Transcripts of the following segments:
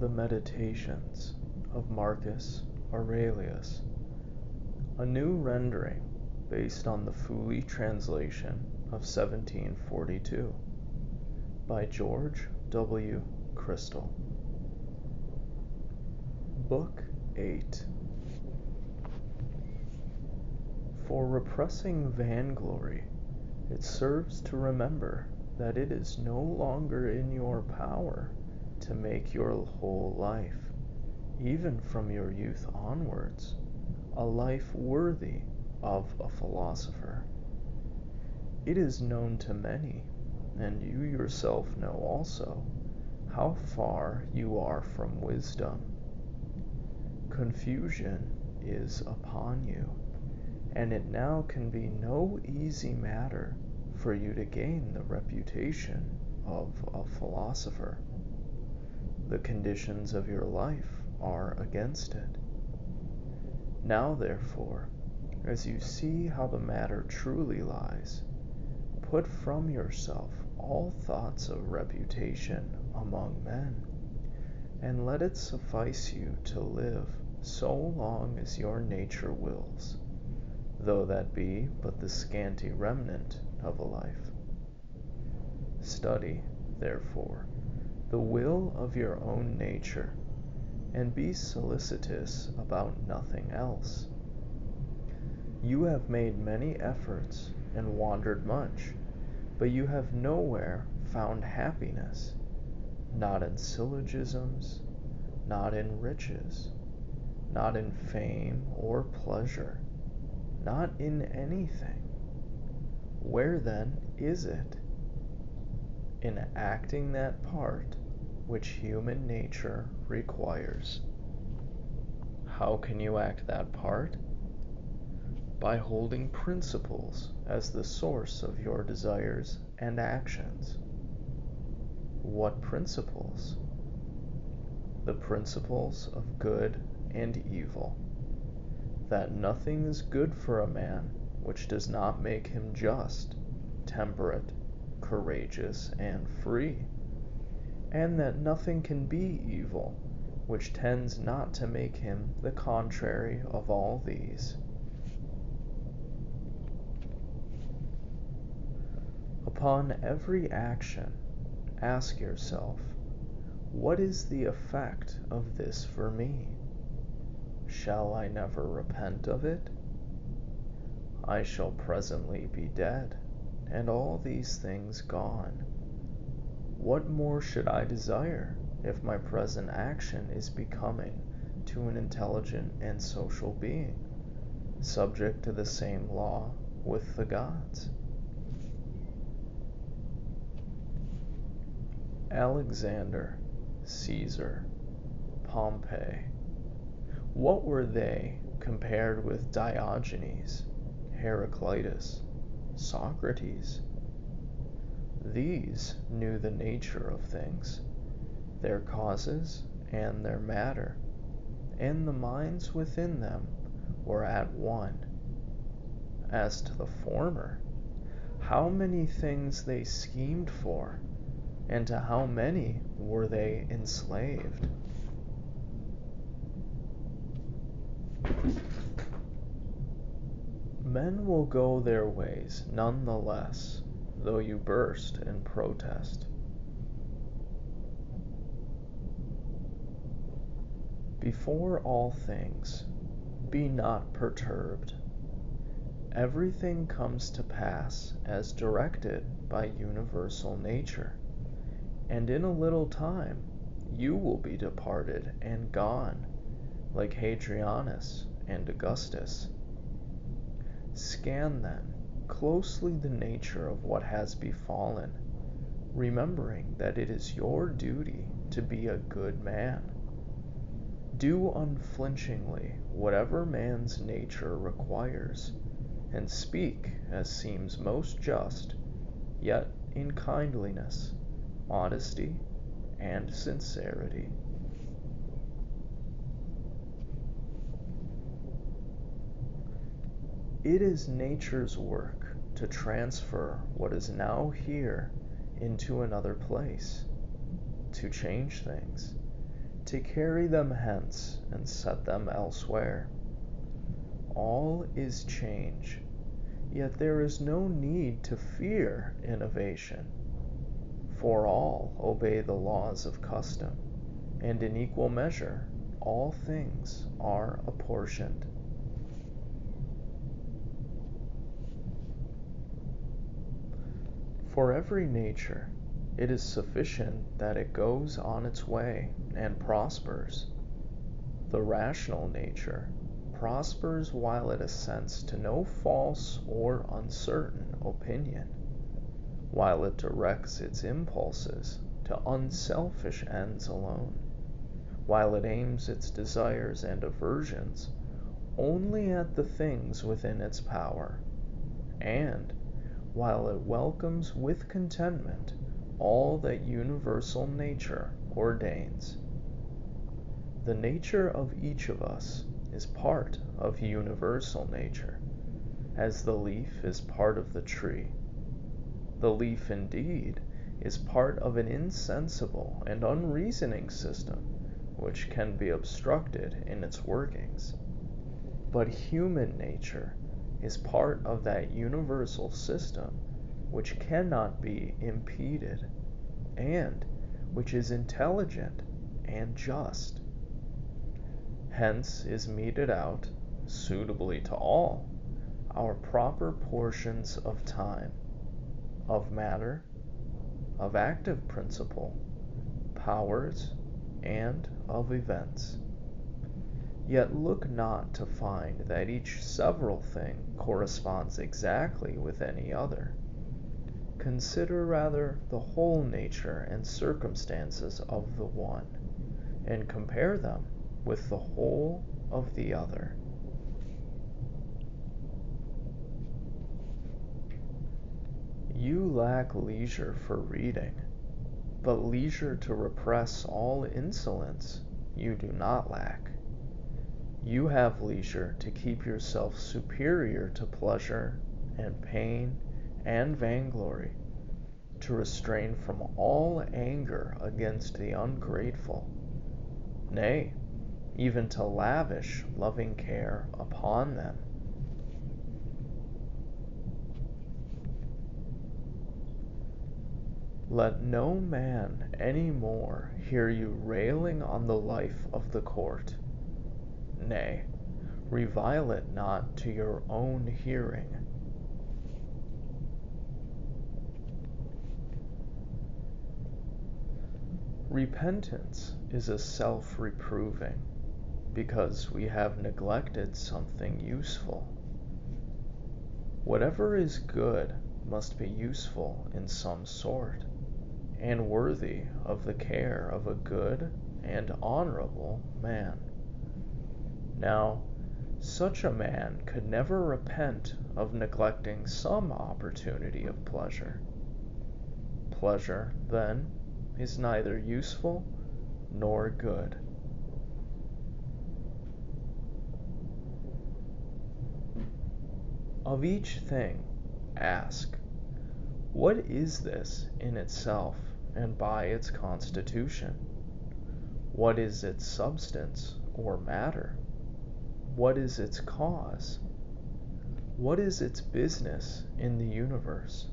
the Meditations of Marcus Aurelius, a new rendering based on the Fouillé translation of 1742 by George W. Crystal. Book 8. For repressing vainglory, it serves to remember that it is no longer in your power to make your whole life, even from your youth onwards, a life worthy of a philosopher. It is known to many, and you yourself know also, how far you are from wisdom. Confusion is upon you, and it now can be no easy matter for you to gain the reputation of a philosopher. The conditions of your life are against it. Now, therefore, as you see how the matter truly lies, put from yourself all thoughts of reputation among men, and let it suffice you to live so long as your nature wills, though that be but the scanty remnant of a life. Study, therefore, the will of your own nature, and be solicitous about nothing else. You have made many efforts and wandered much, but you have nowhere found happiness, not in syllogisms, not in riches, not in fame or pleasure, not in anything. Where then is it? In acting that part which human nature requires. How can you act that part? By holding principles as the source of your desires and actions. What principles? The principles of good and evil. That nothing is good for a man which does not make him just, temperate, courageous, and free, and that nothing can be evil which tends not to make him the contrary of all these. Upon every action, ask yourself, what is the effect of this for me? Shall I never repent of it? I shall presently be dead, and all these things gone. What more should I desire if my present action is becoming to an intelligent and social being, subject to the same law with the gods? Alexander, Caesar, Pompey, what were they compared with Diogenes, Heraclitus, Socrates? These knew the nature of things, their causes and their matter, and the minds within them were at one. As to the former, how many things they schemed for, and to how many were they enslaved? Men will go their ways none the less, though you burst in protest. Before all things, be not perturbed. Everything comes to pass as directed by universal nature, and in a little time you will be departed and gone, like Hadrianus and Augustus. Scan then closely the nature of what has befallen, remembering that it is your duty to be a good man. Do unflinchingly whatever man's nature requires, and speak as seems most just, yet in kindliness, modesty, and sincerity. It is nature's work to transfer what is now here into another place, to change things, to carry them hence and set them elsewhere. All is change, yet there is no need to fear innovation, for all obey the laws of custom, and in equal measure all things are apportioned. For every nature, it is sufficient that it goes on its way and prospers. The rational nature prospers while it assents to no false or uncertain opinion, while it directs its impulses to unselfish ends alone, while it aims its desires and aversions only at the things within its power, and while it welcomes with contentment all that universal nature ordains. The nature of each of us is part of universal nature, as the leaf is part of the tree. The leaf, indeed, is part of an insensible and unreasoning system which can be obstructed in its workings. But human nature is part of that universal system which cannot be impeded, and which is intelligent and just. Hence is meted out, suitably to all, our proper portions of time, of matter, of active principle, powers, and of events. Yet look not to find that each several thing corresponds exactly with any other. Consider rather the whole nature and circumstances of the one, and compare them with the whole of the other. You lack leisure for reading, but leisure to repress all insolence you do not lack. You have leisure to keep yourself superior to pleasure and pain and vainglory, to restrain from all anger against the ungrateful, nay, even to lavish loving care upon them. Let no man any more hear you railing on the life of the court. Nay, revile it not to your own hearing. Repentance is a self-reproving, because we have neglected something useful. Whatever is good must be useful in some sort, and worthy of the care of a good and honorable man. Now, such a man could never repent of neglecting some opportunity of pleasure. Pleasure, then, is neither useful nor good. Of each thing, ask, what is this in itself and by its constitution? What is its substance or matter? What is its cause? What is its business in the universe?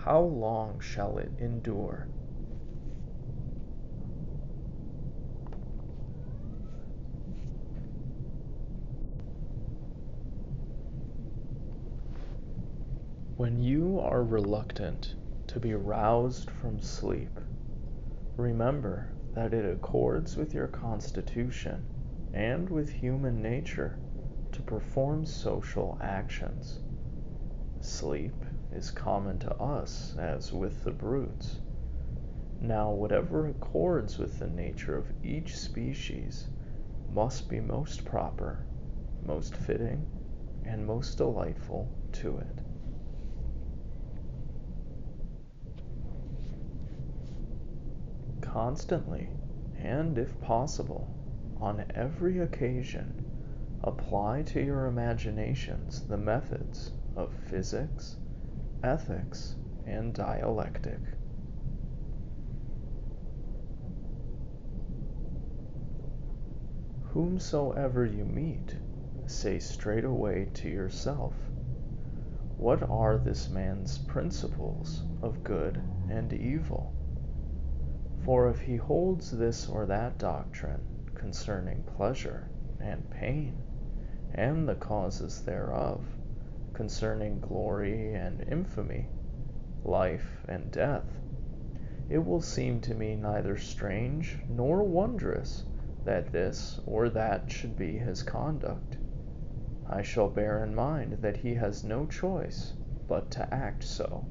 How long shall it endure? When you are reluctant to be roused from sleep, remember that it accords with your constitution and with human nature to perform social actions. Sleep is common to us as with the brutes. Now, whatever accords with the nature of each species must be most proper, most fitting, and most delightful to it. Constantly, and if possible, on every occasion, apply to your imaginations the methods of physics, ethics, and dialectic. Whomsoever you meet, say straightway to yourself, what are this man's principles of good and evil? For if he holds this or that doctrine concerning pleasure and pain, and the causes thereof, concerning glory and infamy, life and death, it will seem to me neither strange nor wondrous that this or that should be his conduct. I shall bear in mind that he has no choice but to act so.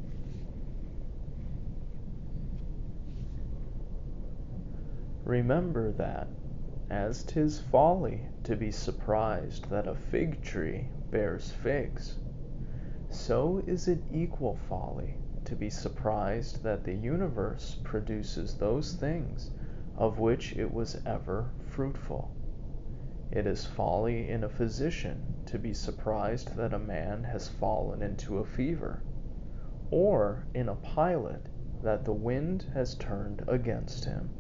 Remember that, as 'tis folly to be surprised that a fig tree bears figs, so is it equal folly to be surprised that the universe produces those things of which it was ever fruitful. It is folly in a physician to be surprised that a man has fallen into a fever, or in a pilot that the wind has turned against him.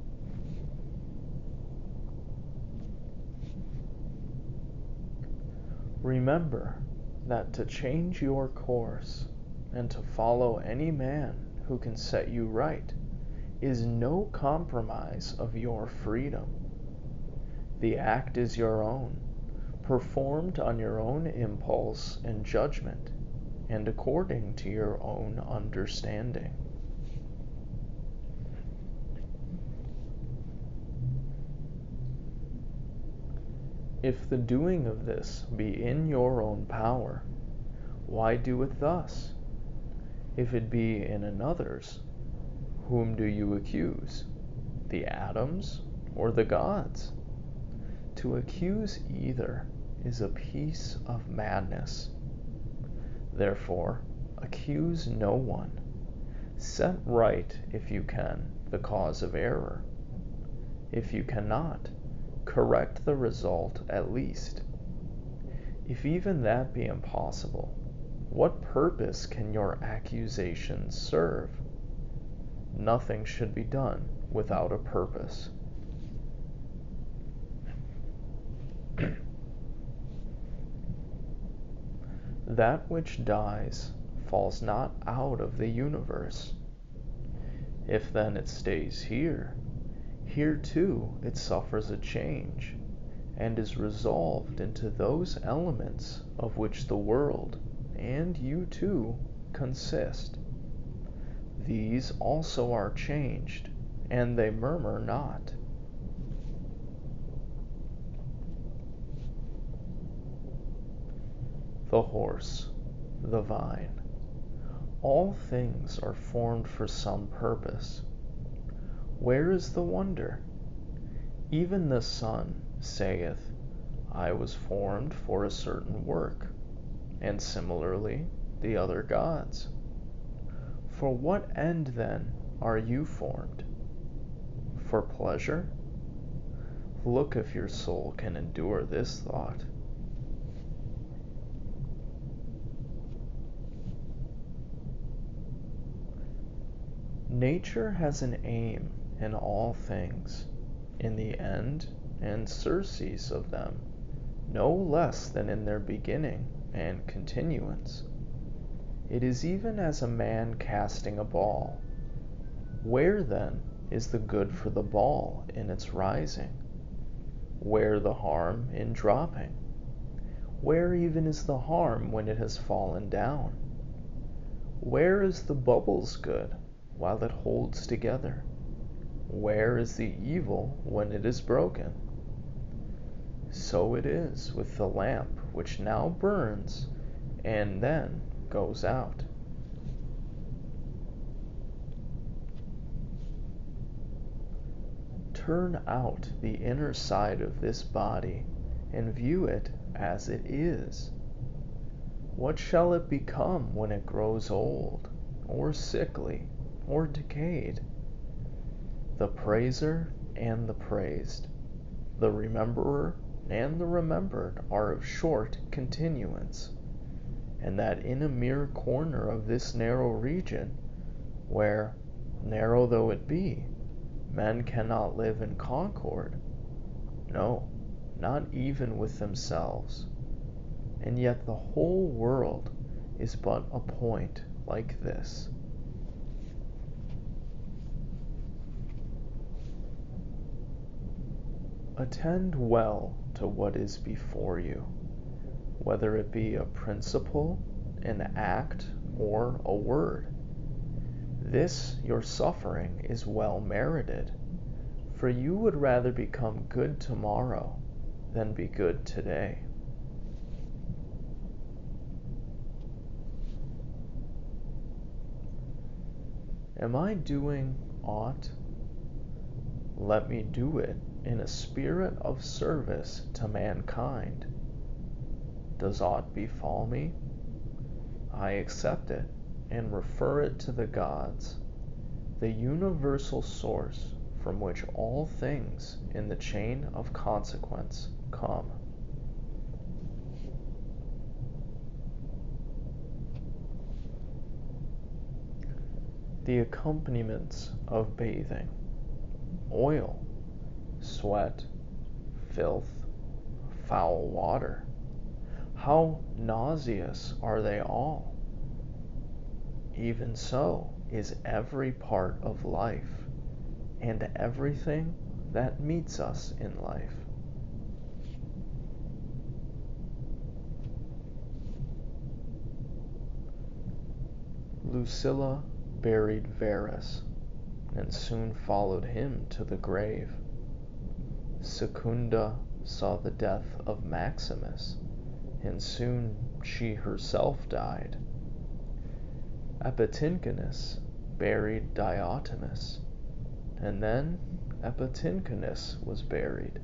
Remember that to change your course and to follow any man who can set you right is no compromise of your freedom. The act is your own, performed on your own impulse and judgment, and according to your own understanding. If the doing of this be in your own power, why do it thus? If it be in another's, whom do you accuse? The atoms or the gods? To accuse either is a piece of madness. Therefore, accuse no one. Set right, if you can, the cause of error. If you cannot, correct the result at least. If even that be impossible, what purpose can your accusations serve? Nothing should be done without a purpose. That which dies falls not out of the universe. If then it stays here, here too it suffers a change, and is resolved into those elements of which the world, and you too, consist. These also are changed, and they murmur not. The horse, the vine, all things are formed for some purpose. Where is the wonder? Even the sun saith, I was formed for a certain work, and similarly the other gods. For what end then are you formed? For pleasure? Look if your soul can endure this thought. Nature has an aim in all things, in the end and surcease of them, no less than in their beginning and continuance. It is even as a man casting a ball. Where then is the good for the ball in its rising? Where the harm in dropping? Where even is the harm when it has fallen down? Where is the bubble's good while it holds together? Where is the evil when it is broken? So it is with the lamp which now burns and then goes out. Turn out the inner side of this body and view it as it is. What shall it become when it grows old, or sickly, or decayed? The praiser and the praised, the rememberer and the remembered are of short continuance, and that in a mere corner of this narrow region, where, narrow though it be, men cannot live in concord. No, not even with themselves, and yet the whole world is but a point like this. Attend well to what is before you, whether it be a principle, an act, or a word. This your suffering is well merited, for you would rather become good tomorrow than be good today. Am I doing aught? Let me do it in a spirit of service to mankind. Does aught befall me? I accept it and refer it to the gods, the universal source from which all things in the chain of consequence come. The accompaniments of bathing: oil, sweat, filth, foul water. How nauseous are they all! Even so is every part of life, and everything that meets us in life. Lucilla buried Verus, and soon followed him to the grave. Secunda saw the death of Maximus, and soon she herself died. Epitincinus buried Diotimus, and then Epitincinus was buried.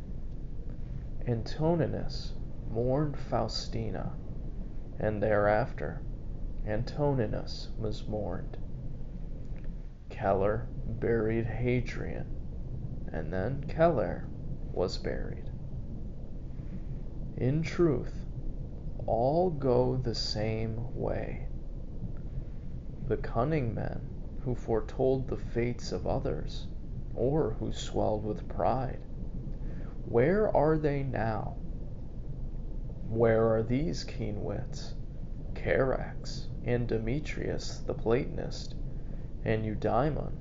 Antoninus mourned Faustina, and thereafter Antoninus was mourned. Keller buried Hadrian, and then Keller was buried. In truth, all go the same way. The cunning men who foretold the fates of others, or who swelled with pride, where are they now? Where are these keen wits, Charax and Demetrius the Platonist, and Eudaimon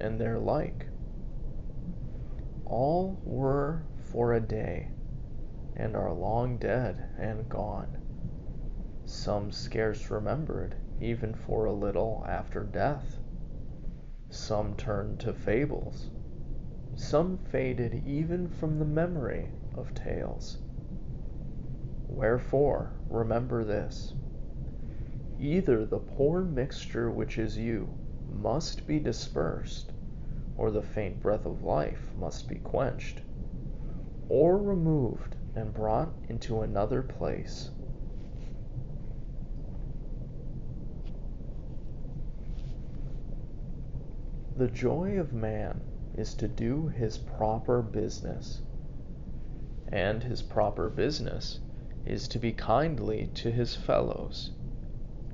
and their like? All were for a day, and are long dead and gone. Some scarce remembered even for a little after death. Some turned to fables. Some faded even from the memory of tales. Wherefore, remember this: either the poor mixture which is you must be dispersed, or the faint breath of life must be quenched, or removed and brought into another place. The joy of man is to do his proper business, and his proper business is to be kindly to his fellows,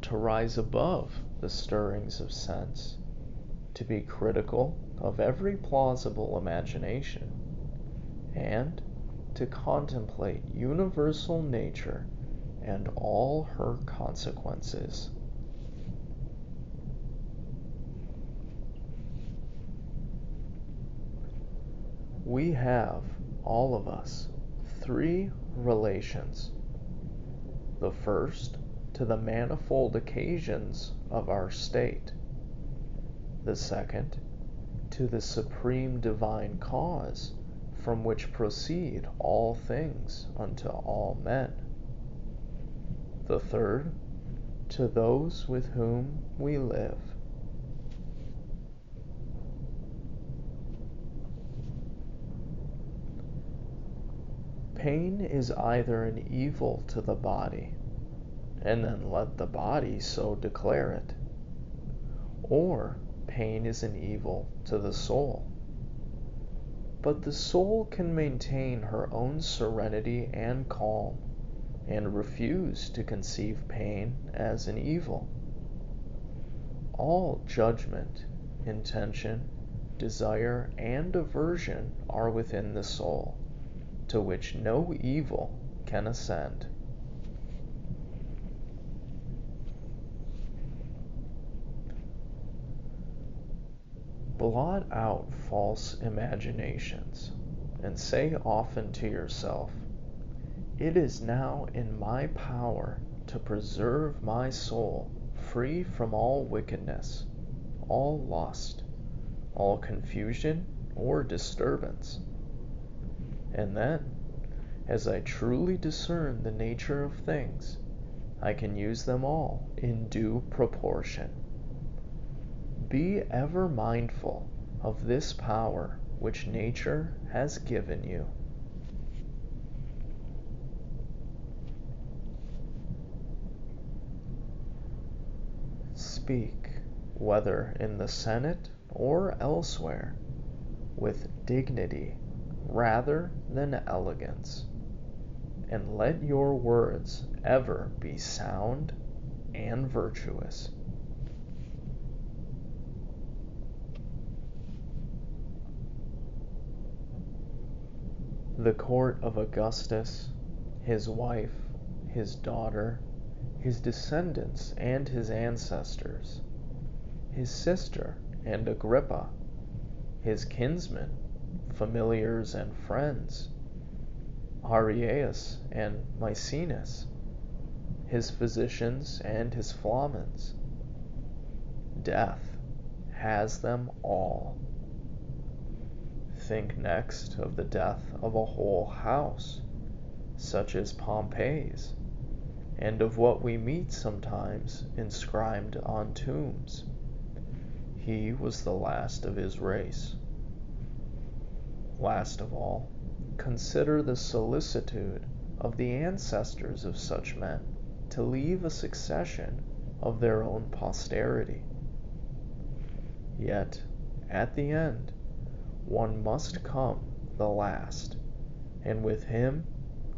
to rise above the stirrings of sense, to be critical of every plausible imagination, and to contemplate universal nature and all her consequences. We have, all of us, three relations. The first, to the manifold occasions of our state. The second, to the supreme divine cause from which proceed all things unto all men. The third, to those with whom we live. Pain is either an evil to the body, and then let the body so declare it, or pain is an evil to the soul. But the soul can maintain her own serenity and calm, and refuse to conceive pain as an evil. All judgment, intention, desire, and aversion are within the soul, to which no evil can ascend. Blot out false imaginations, and say often to yourself, "It is now in my power to preserve my soul free from all wickedness, all lust, all confusion or disturbance." And then, as I truly discern the nature of things, I can use them all in due proportion. Be ever mindful of this power which nature has given you. Speak, whether in the Senate or elsewhere, with dignity rather than elegance, and let your words ever be sound and virtuous. The court of Augustus, his wife, his daughter, his descendants and his ancestors, his sister and Agrippa, his kinsmen, familiars and friends, Ariaeus and Maecenas, his physicians and his flamens. Death has them all. Think next of the death of a whole house, such as Pompey's, and of what we meet sometimes inscribed on tombs. He was the last of his race. Last of all, consider the solicitude of the ancestors of such men to leave a succession of their own posterity. Yet, at the end, one must come the last, and with him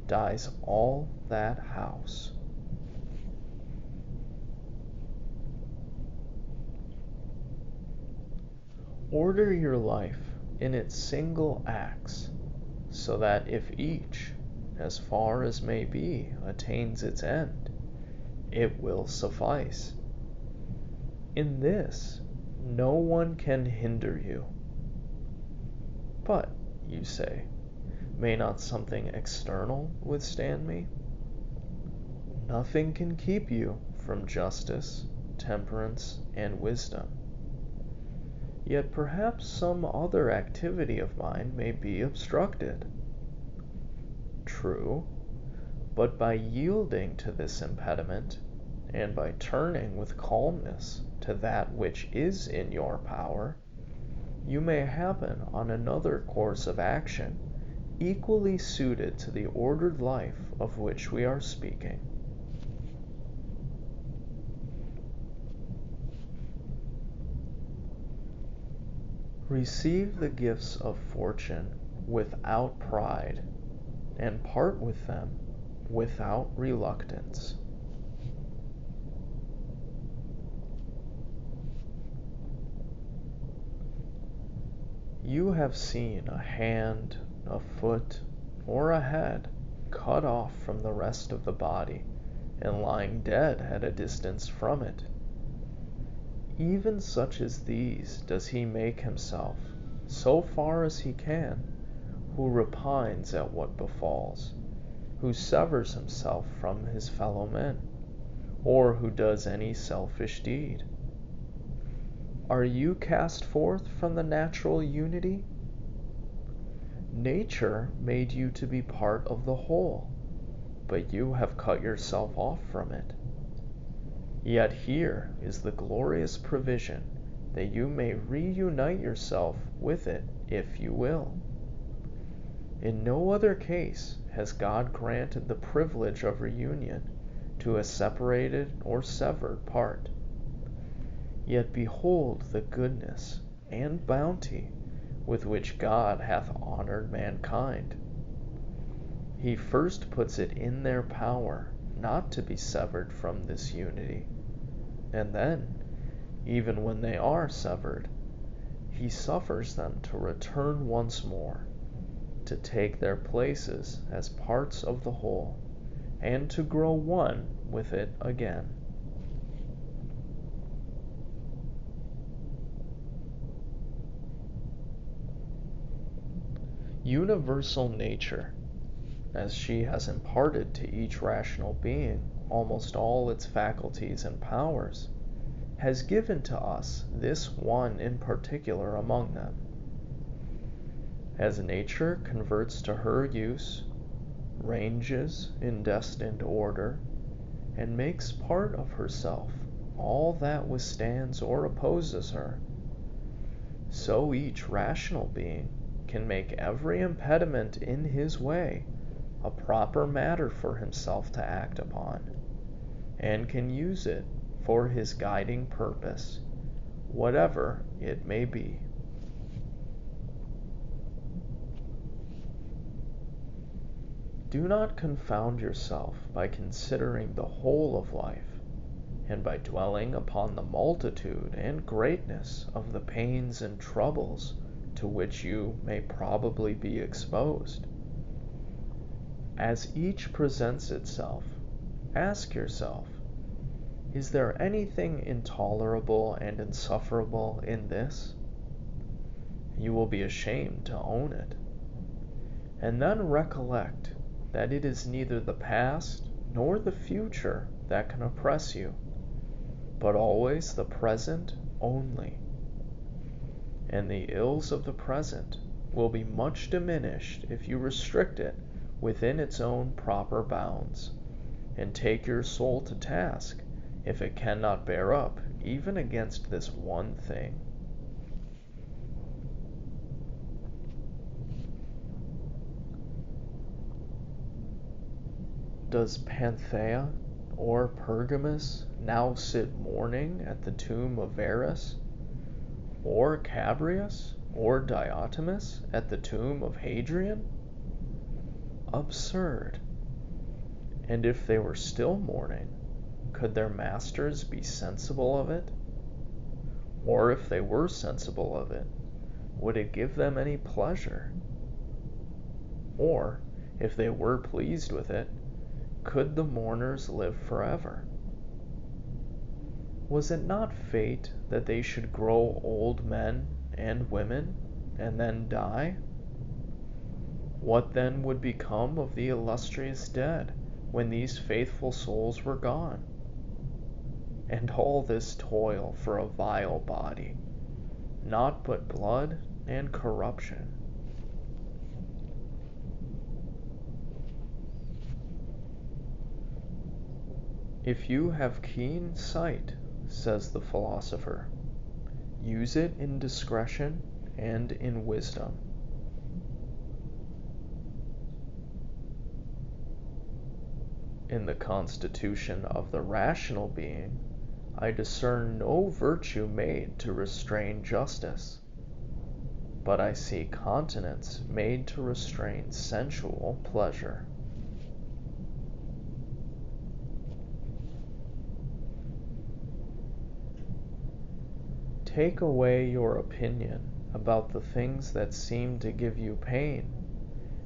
dies all that house. Order your life in its single acts, so that if each, as far as may be, attains its end, it will suffice. In this, no one can hinder you. But, you say, may not something external withstand me? Nothing can keep you from justice, temperance, and wisdom. Yet perhaps some other activity of mine may be obstructed. True, but by yielding to this impediment, and by turning with calmness to that which is in your power, you may happen on another course of action equally suited to the ordered life of which we are speaking. Receive the gifts of fortune without pride, and part with them without reluctance. You have seen a hand, a foot, or a head cut off from the rest of the body, and lying dead at a distance from it. Even such as these does he make himself, so far as he can, who repines at what befalls, who severs himself from his fellow men, or who does any selfish deed. Are you cast forth from the natural unity? Nature made you to be part of the whole, but you have cut yourself off from it. Yet here is the glorious provision that you may reunite yourself with it if you will. In no other case has God granted the privilege of reunion to a separated or severed part. Yet behold the goodness and bounty with which God hath honored mankind. He first puts it in their power not to be severed from this unity, and then, even when they are severed, he suffers them to return once more, to take their places as parts of the whole, and to grow one with it again. Universal nature, as she has imparted to each rational being almost all its faculties and powers, has given to us this one in particular among them. As nature converts to her use, ranges in destined order, and makes part of herself all that withstands or opposes her, so each rational being can make every impediment in his way a proper matter for himself to act upon, and can use it for his guiding purpose, whatever it may be. Do not confound yourself by considering the whole of life, and by dwelling upon the multitude and greatness of the pains and troubles to which you may probably be exposed. As each presents itself, ask yourself, is there anything intolerable and insufferable in this? You will be ashamed to own it. And then recollect that it is neither the past nor the future that can oppress you, but always the present only. And the ills of the present will be much diminished if you restrict it within its own proper bounds, and take your soul to task if it cannot bear up even against this one thing. Does Panthea or Pergamus now sit mourning at the tomb of Varus, or Cabrius or Diotimus at the tomb of Hadrian? Absurd! And if they were still mourning, could their masters be sensible of it? Or if they were sensible of it, would it give them any pleasure? Or, if they were pleased with it, could the mourners live forever? Was it not fate that they should grow old men and women, and then die? What then would become of the illustrious dead when these faithful souls were gone? And all this toil for a vile body, naught but blood and corruption. If you have keen sight, says the philosopher, use it in discretion and in wisdom. In the constitution of the rational being, I discern no virtue made to restrain justice, but I see continence made to restrain sensual pleasure. Take away your opinion about the things that seem to give you pain,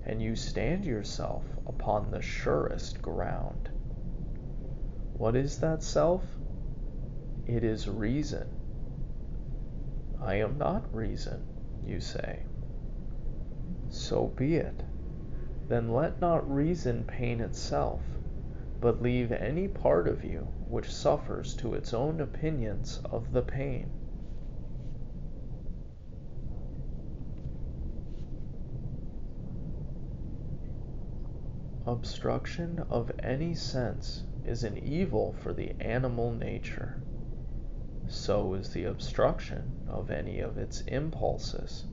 and you stand yourself upon the surest ground. What is that self? It is reason. I am not reason, you say. So be it. Then let not reason pain itself, but leave any part of you which suffers to its own opinions of the pain. Obstruction of any sense is an evil for the animal nature. So is the obstruction of any of its impulses.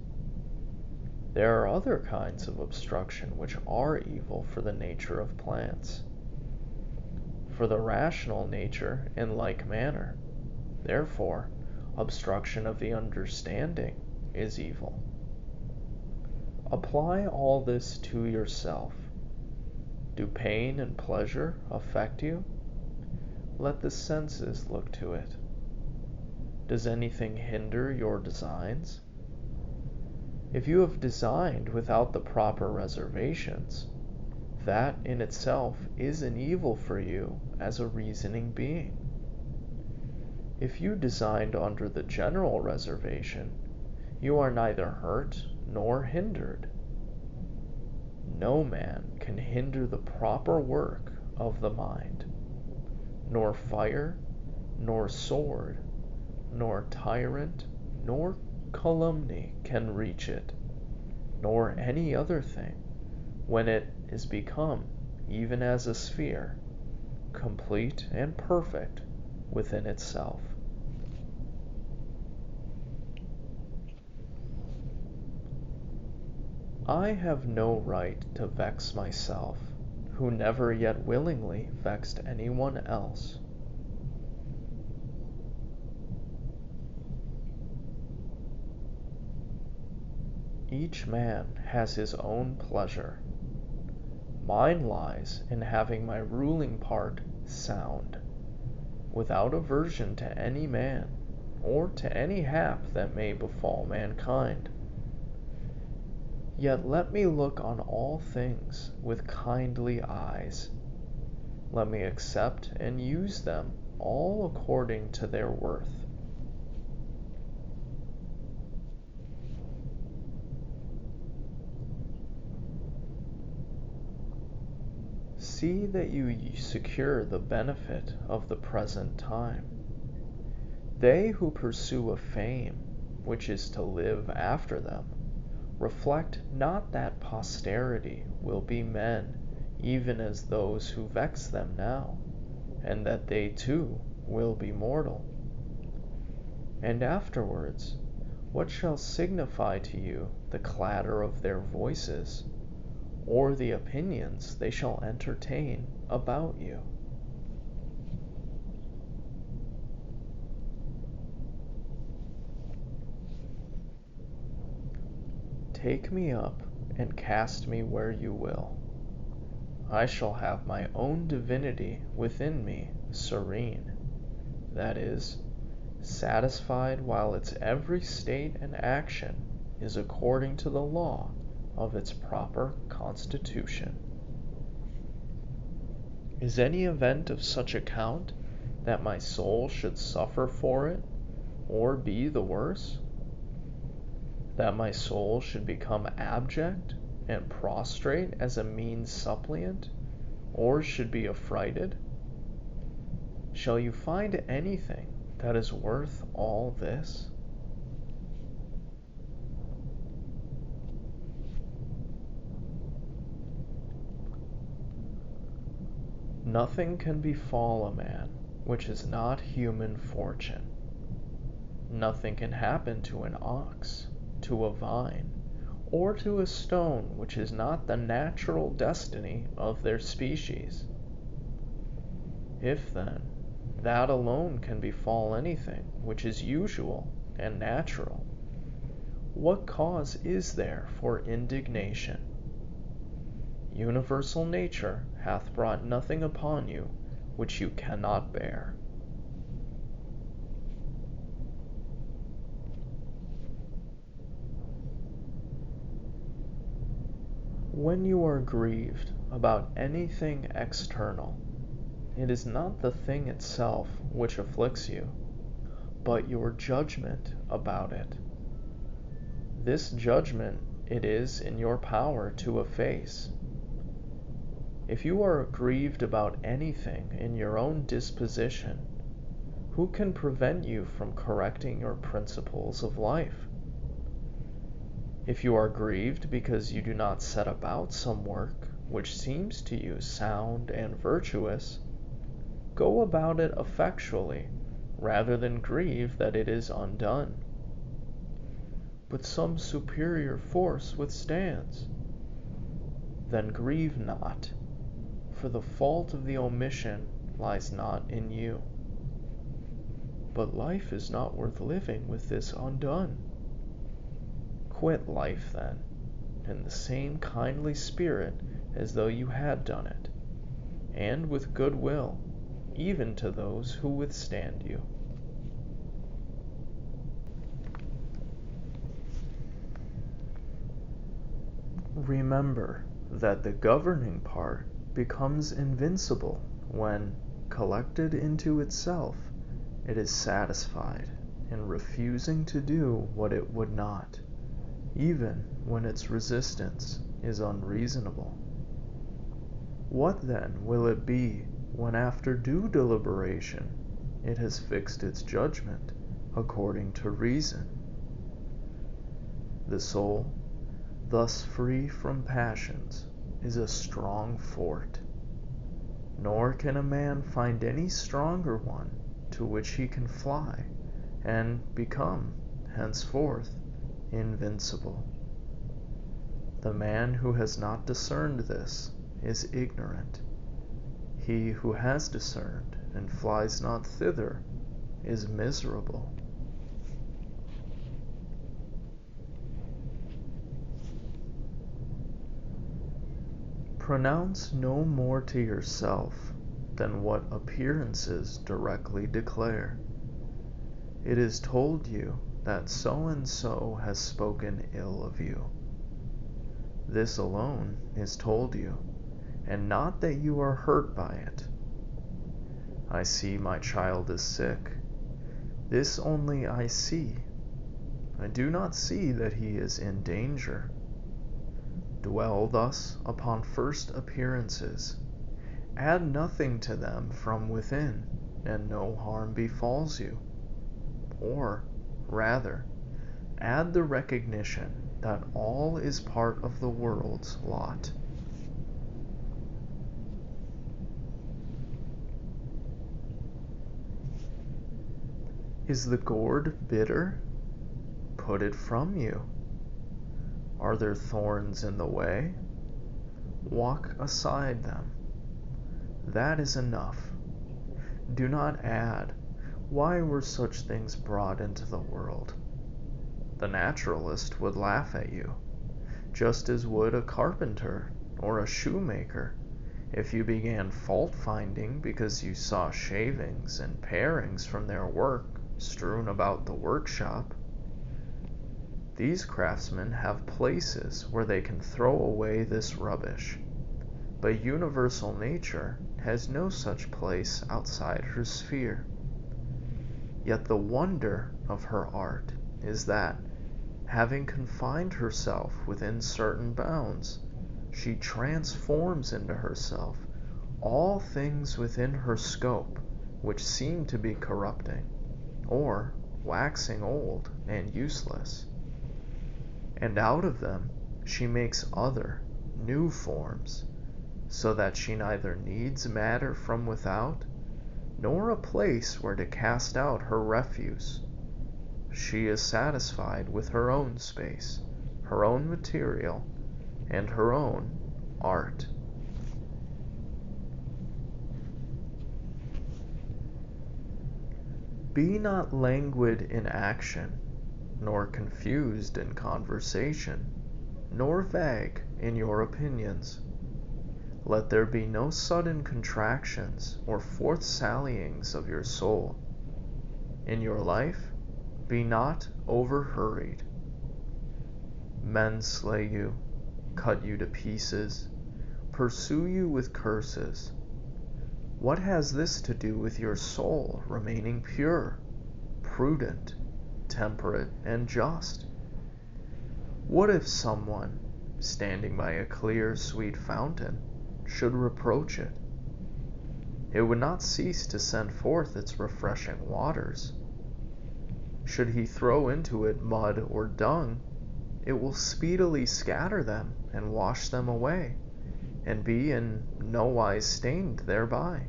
There are other kinds of obstruction which are evil for the nature of plants. For the rational nature in like manner, therefore, obstruction of the understanding is evil. Apply all this to yourself. Do pain and pleasure affect you? Let the senses look to it. Does anything hinder your designs? If you have designed without the proper reservations, that in itself is an evil for you as a reasoning being. If you designed under the general reservation, you are neither hurt nor hindered. No man can hinder the proper work of the mind, nor fire, nor sword, nor tyrant, nor calumny can reach it, nor any other thing, when it is become, even as a sphere, complete and perfect within itself. I have no right to vex myself, who never yet willingly vexed anyone else. Each man has his own pleasure. Mine lies in having my ruling part sound, without aversion to any man, or to any hap that may befall mankind. Yet let me look on all things with kindly eyes. Let me accept and use them all according to their worth. See that you secure the benefit of the present time. They who pursue a fame, which is to live after them, reflect not that posterity will be men even as those who vex them now, and that they too will be mortal. And afterwards, what shall signify to you the clatter of their voices, or the opinions they shall entertain about you? Take me up and cast me where you will. I shall have my own divinity within me serene, that is, satisfied while its every state and action is according to the law of its proper constitution. Is any event of such account that my soul should suffer for it, or be the worse? That my soul should become abject and prostrate as a mean suppliant, or should be affrighted? Shall you find anything that is worth all this? Nothing can befall a man which is not human fortune. Nothing can happen to an ox, to a vine, or to a stone which is not the natural destiny of their species. If, then, that alone can befall anything which is usual and natural, what cause is there for indignation? Universal nature hath brought nothing upon you which you cannot bear. When you are grieved about anything external, it is not the thing itself which afflicts you, but your judgment about it. This judgment it is in your power to efface. If you are grieved about anything in your own disposition, who can prevent you from correcting your principles of life? If you are grieved because you do not set about some work which seems to you sound and virtuous, go about it effectually, rather than grieve that it is undone. But some superior force withstands. Then grieve not, for the fault of the omission lies not in you. But life is not worth living with this undone. Quit life, then, in the same kindly spirit as though you had done it, and with good will, even to those who withstand you. remember that the governing part becomes invincible when, collected into itself, it is satisfied in refusing to do what it would not, even when its resistance is unreasonable. What then will it be when, after due deliberation, it has fixed its judgment according to reason? The soul, thus free from passions, is a strong fort, nor can a man find any stronger one to which he can fly and become, henceforth, invincible. The man who has not discerned this is ignorant. He who has discerned and flies not thither is miserable. Pronounce no more to yourself than what appearances directly declare. It is told you that so-and-so has spoken ill of you. This alone is told you, and not that you are hurt by it. I see my child is sick. This only I see. I do not see that he is in danger. Dwell thus upon first appearances. Add nothing to them from within, and no harm befalls you. Or, rather, add the recognition that all is part of the world's lot. Is the gourd bitter? Put it from you. Are there thorns in the way? Walk aside them. That is enough. Do not add, why were such things brought into the world? The naturalist would laugh at you, just as would a carpenter or a shoemaker, if you began fault-finding because you saw shavings and parings from their work strewn about the workshop. These craftsmen have places where they can throw away this rubbish, but universal nature has no such place outside her sphere. Yet the wonder of her art is that, having confined herself within certain bounds, she transforms into herself all things within her scope which seem to be corrupting, or waxing old and useless. And out of them she makes other, new forms, so that she neither needs matter from without, nor a place where to cast out her refuse. She is satisfied with her own space, her own material, and her own art. Be not languid in action, nor confused in conversation, nor vague in your opinions. Let there be no sudden contractions or forth-sallyings of your soul. In your life, be not over-hurried. Men slay you, cut you to pieces, pursue you with curses. What has this to do with your soul remaining pure, prudent, temperate, and just? What if someone, standing by a clear, sweet fountain, should reproach it? It would not cease to send forth its refreshing waters. Should he throw into it mud or dung, it will speedily scatter them and wash them away, and be in no wise stained thereby.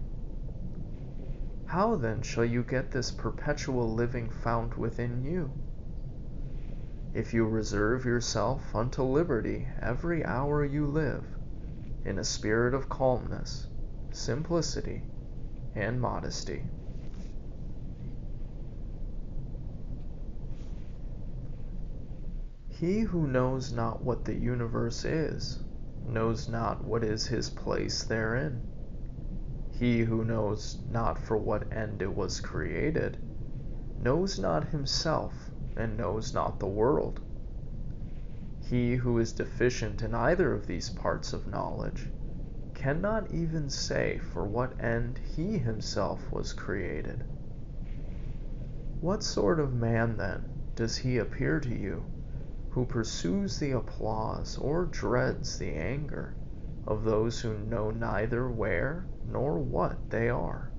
How then shall you get this perpetual living fount within you? If you reserve yourself unto liberty every hour you live, in a spirit of calmness, simplicity, and modesty. He who knows not what the universe is, knows not what is his place therein. He who knows not for what end it was created, knows not himself and knows not the world. He who is deficient in either of these parts of knowledge cannot even say for what end he himself was created. What sort of man, then, does he appear to you, who pursues the applause or dreads the anger of those who know neither where nor what they are?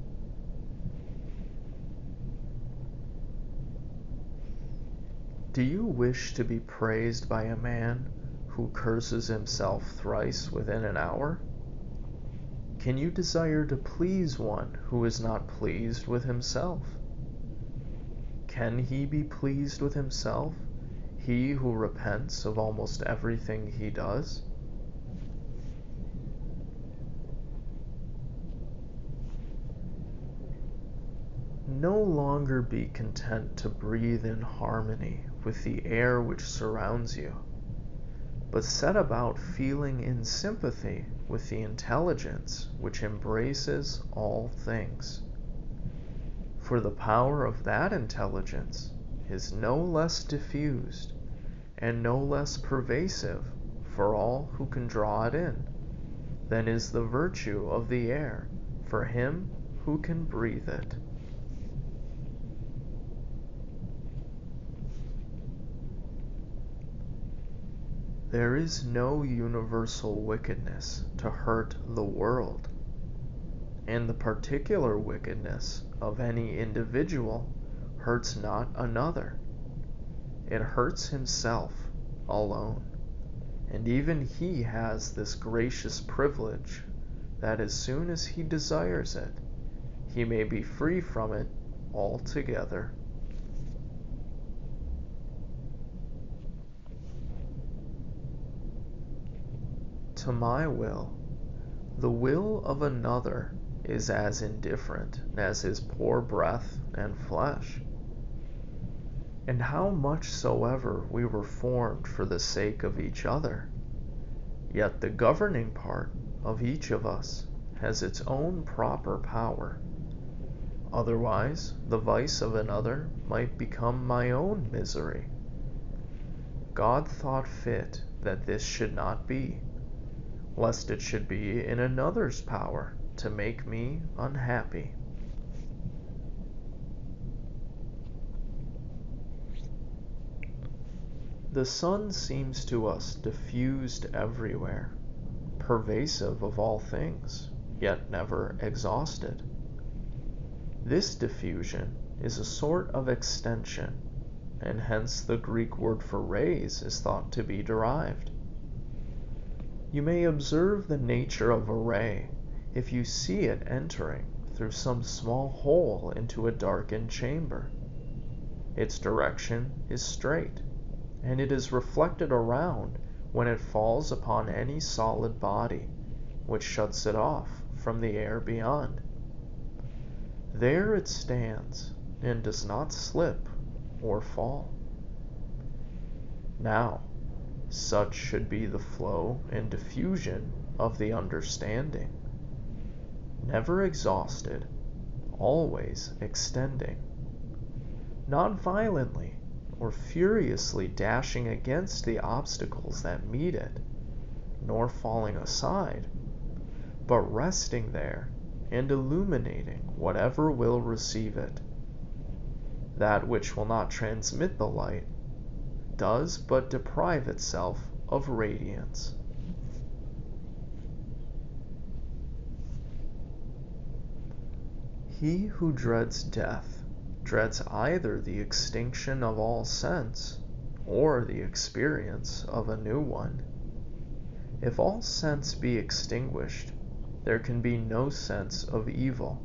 Do you wish to be praised by a man who curses himself thrice within an hour? Can you desire to please one who is not pleased with himself? Can he be pleased with himself, he who repents of almost everything he does? No longer be content to breathe in harmony with the air which surrounds you, but set about feeling in sympathy with the intelligence which embraces all things. For the power of that intelligence is no less diffused and no less pervasive for all who can draw it in than is the virtue of the air for him who can breathe it. There is no universal wickedness to hurt the world, and the particular wickedness of any individual hurts not another. It hurts himself alone, and even he has this gracious privilege that as soon as he desires it, he may be free from it altogether. To my will, the will of another is as indifferent as his poor breath and flesh. And how much soever we were formed for the sake of each other, yet the governing part of each of us has its own proper power. Otherwise, the vice of another might become my own misery. God thought fit that this should not be, lest it should be in another's power to make me unhappy. The sun seems to us diffused everywhere, pervasive of all things, yet never exhausted. This diffusion is a sort of extension, and hence the Greek word for rays is thought to be derived. You may observe the nature of a ray if you see it entering through some small hole into a darkened chamber. Its direction is straight, and it is reflected around when it falls upon any solid body, which shuts it off from the air beyond. There it stands, and does not slip or fall. Now, such should be the flow and diffusion of the understanding, never exhausted, always extending, not violently or furiously dashing against the obstacles that meet it, nor falling aside, but resting there and illuminating whatever will receive it. That which will not transmit the light does but deprive itself of radiance. He who dreads death dreads either the extinction of all sense or the experience of a new one. If all sense be extinguished, there can be no sense of evil.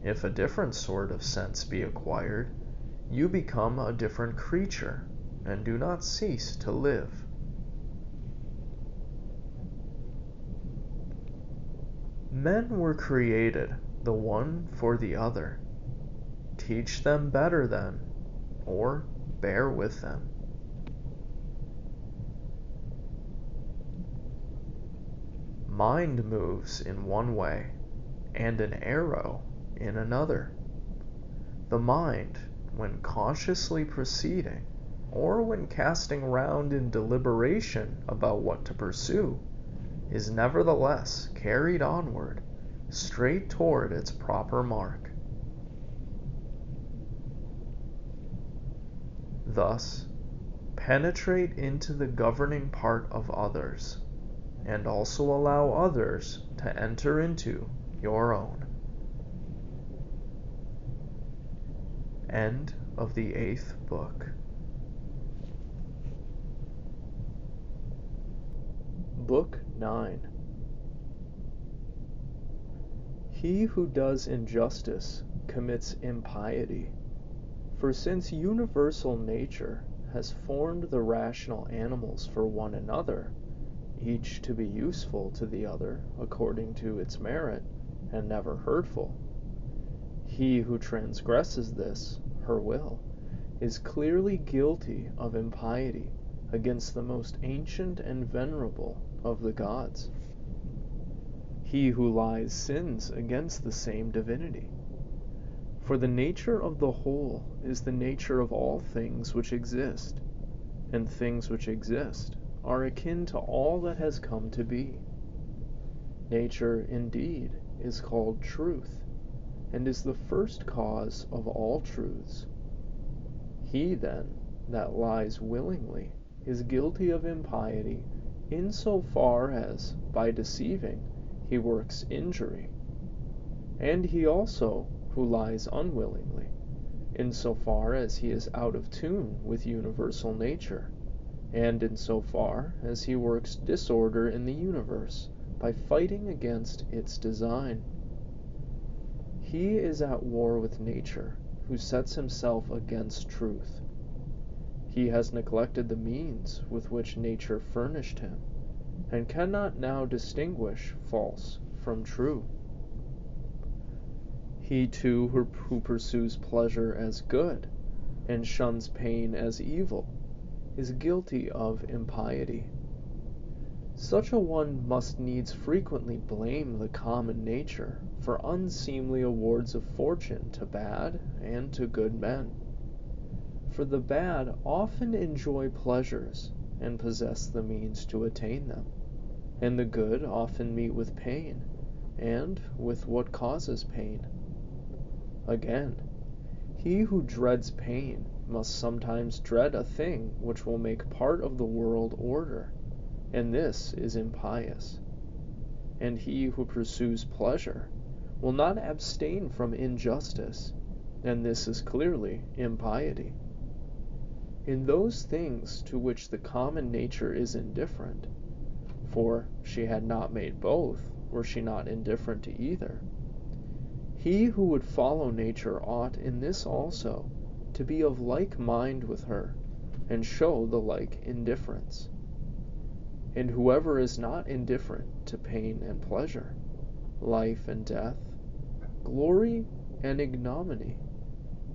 If a different sort of sense be acquired, you become a different creature and do not cease to live. Men were created the one for the other. Teach them better then, or bear with them. Mind moves in one way, and an arrow in another. The mind, when cautiously proceeding, or when casting round in deliberation about what to pursue, is nevertheless carried onward, straight toward its proper mark. Thus, penetrate into the governing part of others, and also allow others to enter into your own. End of the 8th book. Book 9. He who does injustice commits impiety, for since universal nature has formed the rational animals for one another, each to be useful to the other according to its merit, and never hurtful, he who transgresses this, her will, is clearly guilty of impiety against the most ancient and venerable of the gods. He who lies sins against the same divinity. For the nature of the whole is the nature of all things which exist, and things which exist are akin to all that has come to be. Nature, indeed, is called truth, and is the first cause of all truths. He, then, that lies willingly is guilty of impiety in so far as, by deceiving, he works injury, and he also who lies unwillingly, in so far as he is out of tune with universal nature, and in so far as he works disorder in the universe by fighting against its design. He is at war with nature who sets himself against truth. He has neglected the means with which nature furnished him, and cannot now distinguish false from true. He too who pursues pleasure as good, and shuns pain as evil, is guilty of impiety. Such a one must needs frequently blame the common nature for unseemly awards of fortune to bad and to good men. For the bad often enjoy pleasures and possess the means to attain them, and the good often meet with pain, and with what causes pain. Again, he who dreads pain must sometimes dread a thing which will make part of the world order, and this is impious. And he who pursues pleasure will not abstain from injustice, and this is clearly impiety. In those things to which the common nature is indifferent, for she had not made both were she not indifferent to either, he who would follow nature ought in this also to be of like mind with her, and show the like indifference. And whoever is not indifferent to pain and pleasure, life and death, glory and ignominy,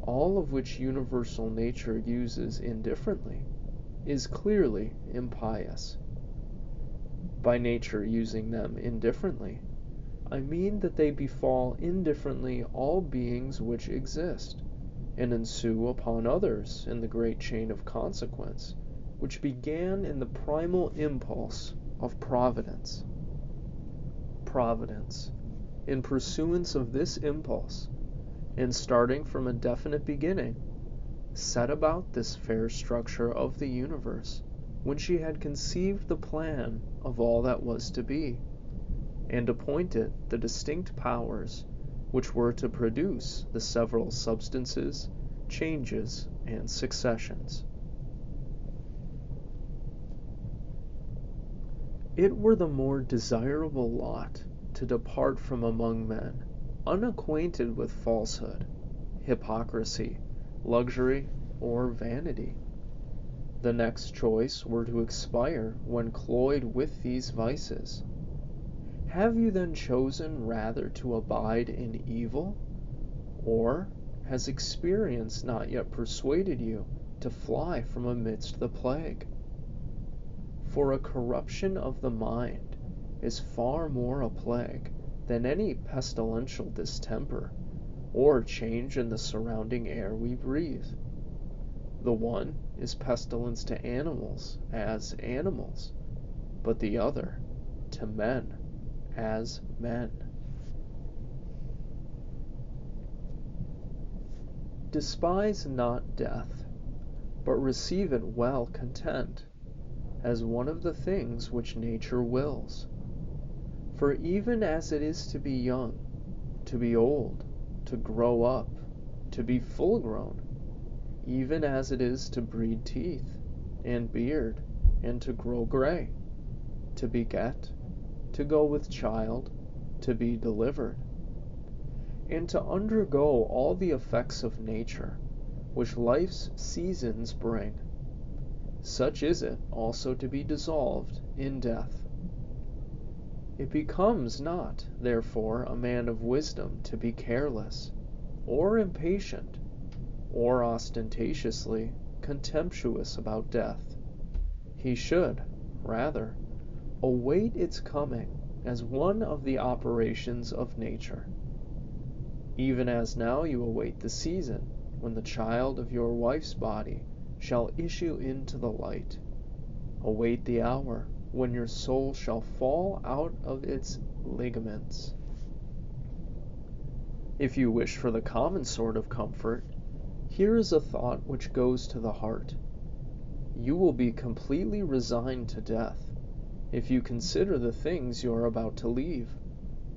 all of which universal nature uses indifferently, is clearly impious. By nature using them indifferently, I mean that they befall indifferently all beings which exist, and ensue upon others in the great chain of consequence, which began in the primal impulse of Providence. Providence, in pursuance of this impulse, and starting from a definite beginning, set about this fair structure of the universe when she had conceived the plan of all that was to be, and appointed the distinct powers which were to produce the several substances, changes, and successions. It were the more desirable lot to depart from among men, unacquainted with falsehood, hypocrisy, luxury, or vanity. The next choice were to expire when cloyed with these vices. Have you then chosen rather to abide in evil? Or has experience not yet persuaded you to fly from amidst the plague? For a corruption of the mind is far more a plague than any pestilential distemper, or change in the surrounding air we breathe. The one is pestilence to animals as animals, but the other to men as men. Despise not death, but receive it well content, as one of the things which nature wills. For even as it is to be young, to be old, to grow up, to be full grown, even as it is to breed teeth, and beard, and to grow gray, to beget, to go with child, to be delivered, and to undergo all the effects of nature, which life's seasons bring, such is it also to be dissolved in death. It becomes not, therefore, a man of wisdom to be careless, or impatient, or ostentatiously contemptuous about death. He should, rather, await its coming as one of the operations of nature, even as now you await the season when the child of your wife's body shall issue into the light. Await the hour when your soul shall fall out of its ligaments. If you wish for the common sort of comfort, here is a thought which goes to the heart. You will be completely resigned to death if you consider the things you are about to leave,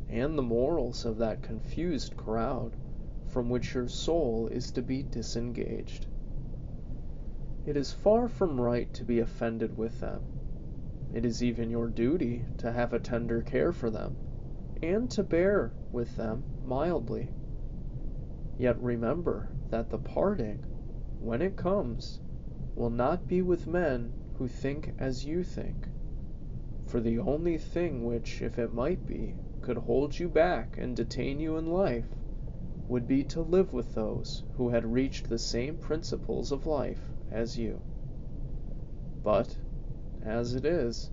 and the morals of that confused crowd from which your soul is to be disengaged. It is far from right to be offended with them. It is even your duty to have a tender care for them, and to bear with them mildly. Yet remember that the parting, when it comes, will not be with men who think as you think, for the only thing which, if it might be, could hold you back and detain you in life, would be to live with those who had reached the same principles of life as you. But, as it is,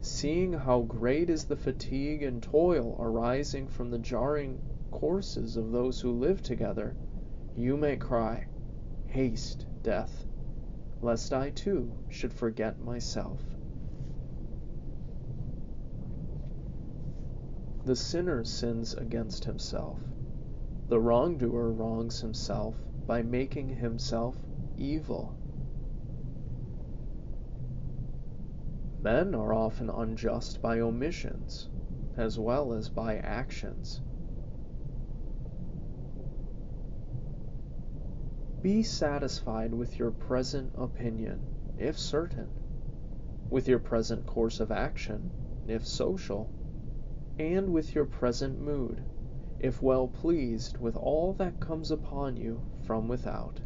seeing how great is the fatigue and toil arising from the jarring courses of those who live together, you may cry, "Haste, death, lest I too should forget myself." The sinner sins against himself. The wrongdoer wrongs himself by making himself evil. Men are often unjust by omissions, as well as by actions. Be satisfied with your present opinion, if certain, with your present course of action, if social, and with your present mood, if well pleased with all that comes upon you from without.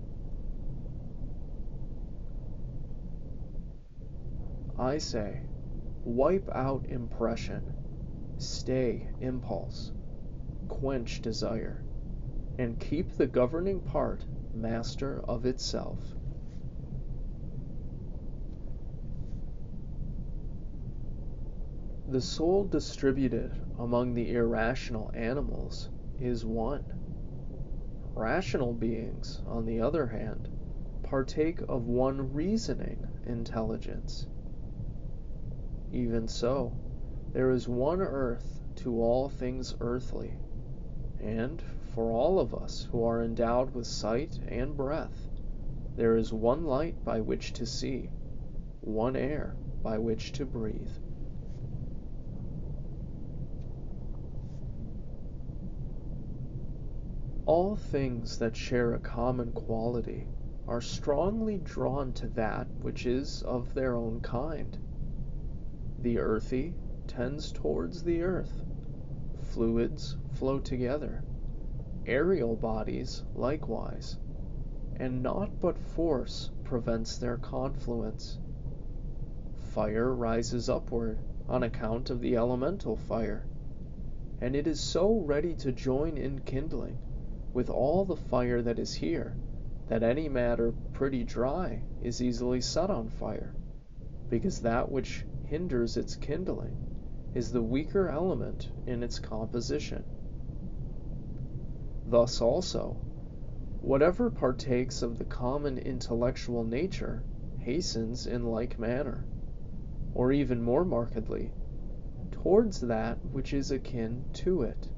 I say, wipe out impression, stay impulse, quench desire, and keep the governing part master of itself. The soul distributed among the irrational animals is one. Rational beings, on the other hand, partake of one reasoning intelligence. Even so, there is one earth to all things earthly, and for all of us who are endowed with sight and breath, there is one light by which to see, one air by which to breathe. All things that share a common quality are strongly drawn to that which is of their own kind. The earthy tends towards the earth. Fluids flow together. Aerial bodies likewise. And naught but force prevents their confluence. Fire rises upward on account of the elemental fire, and it is so ready to join in kindling with all the fire that is here, that any matter pretty dry is easily set on fire, because that which hinders its kindling is the weaker element in its composition. Thus also, Whatever partakes of the common intellectual nature hastens in like manner, or even more markedly, towards that which is akin to it.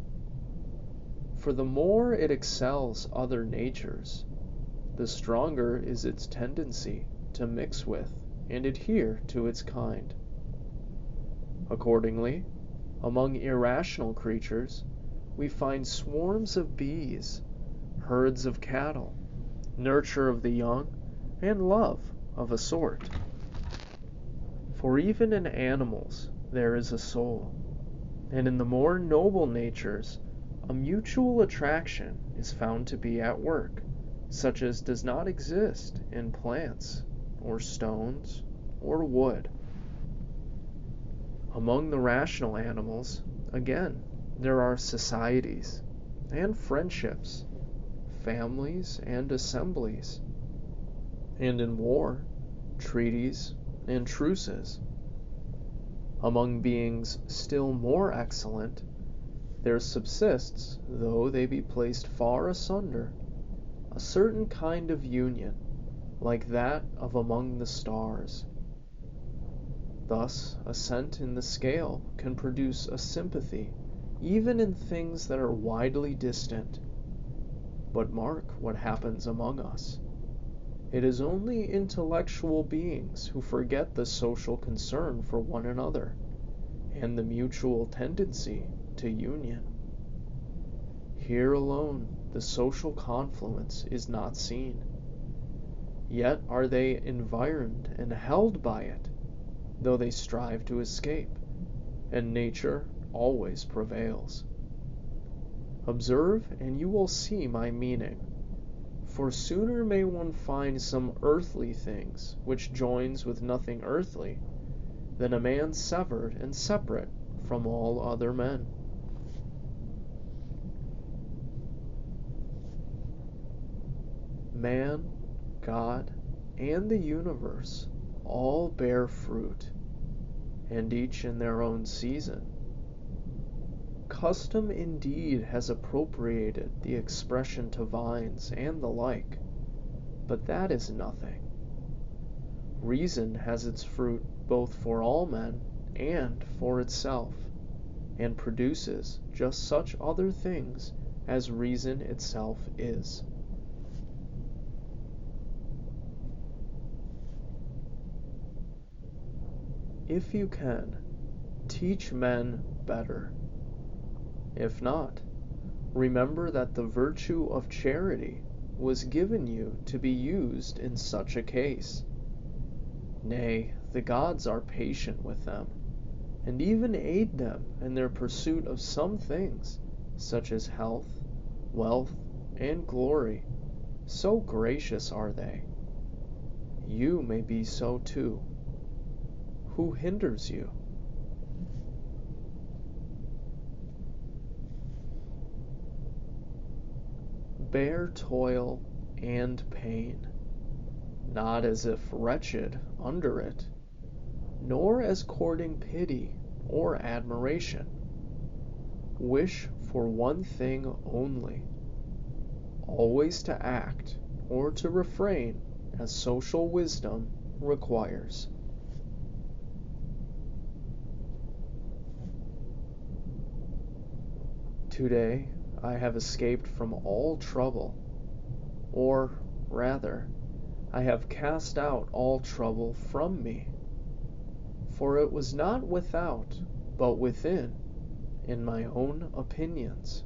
For the more it excels other natures, the stronger is its tendency to mix with and adhere to its kind. Accordingly, among irrational creatures, we find swarms of bees, herds of cattle, nurture of the young, and love of a sort. For even in animals there is a soul, and in the more noble natures a mutual attraction is found to be at work, such as does not exist in plants, or stones, or wood. Among the rational animals, again, there are societies, and friendships, families and assemblies, and in war, treaties and truces. Among beings still more excellent, there subsists, though they be placed far asunder, a certain kind of union, like that of among the stars. Thus, ascent in the scale can produce a sympathy even in things that are widely distant. But mark what happens among us. It is only intellectual beings who forget the social concern for one another and the mutual tendency to union. Here alone the social confluence is not seen. Yet are they environed and held by it, though they strive to escape, and nature always prevails. Observe, and you will see my meaning. For sooner may one find some earthly things which joins with nothing earthly, than a man severed and separate from all other men. Man, God, and the universe all bear fruit, and each in their own season. Custom indeed has appropriated the expression to vines and the like, but that is nothing. Reason has its fruit both for all men and for itself, and produces just such other things as reason itself is. If you can, teach men better. If not, remember that the virtue of charity was given you to be used in such a case. Nay, the gods are patient with them, and even aid them in their pursuit of some things, such as health, wealth, and glory. So gracious are they. You may be so too. Who hinders you? Bear toil and pain, not as if wretched under it, nor as courting pity or admiration. Wish for one thing only, always to act or to refrain as social wisdom requires. Today I have escaped from all trouble, or rather, I have cast out all trouble from me, for it was not without, but within, in my own opinions.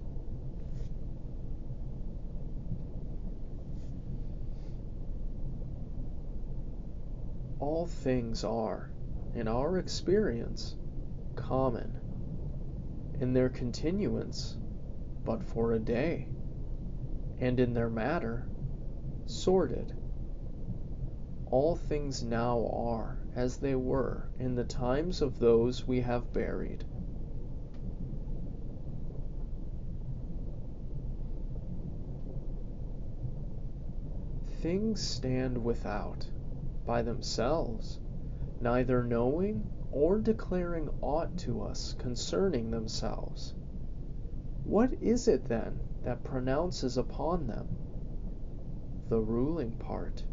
All things are, in our experience, common, in their continuance but for a day, and in their matter sordid. All things now are as they were in the times of those we have buried. Things stand without, by themselves, neither knowing or declaring aught to us concerning themselves. What is it then that pronounces upon them? the ruling part.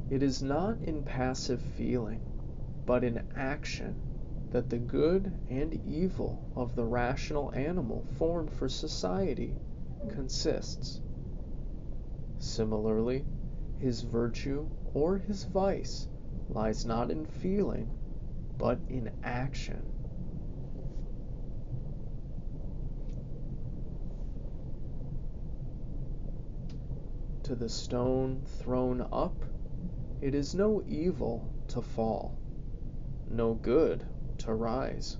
It is not in passive feeling, but in action, that the good and evil of the rational animal formed for society consists. Similarly, his virtue or his vice lies not in feeling, but in action. To the stone thrown up, it is no evil to fall, no good to rise.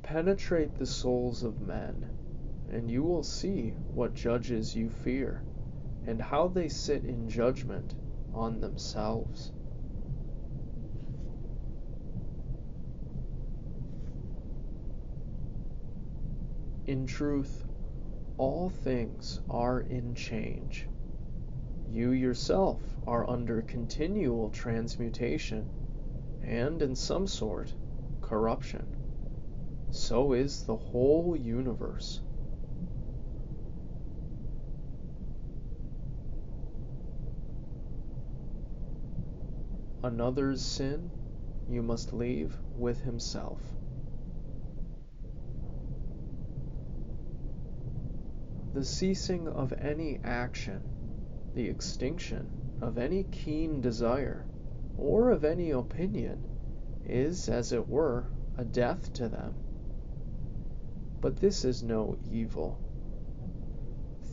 Penetrate the souls of men, and you will see what judges you fear, and how they sit in judgment on themselves. In truth, all things are in change. You yourself are under continual transmutation, and in some sort, corruption. So is the whole universe. Another's sin you must leave with himself. The ceasing of any action, the extinction of any keen desire, or of any opinion, is, as it were, a death to them. But this is no evil.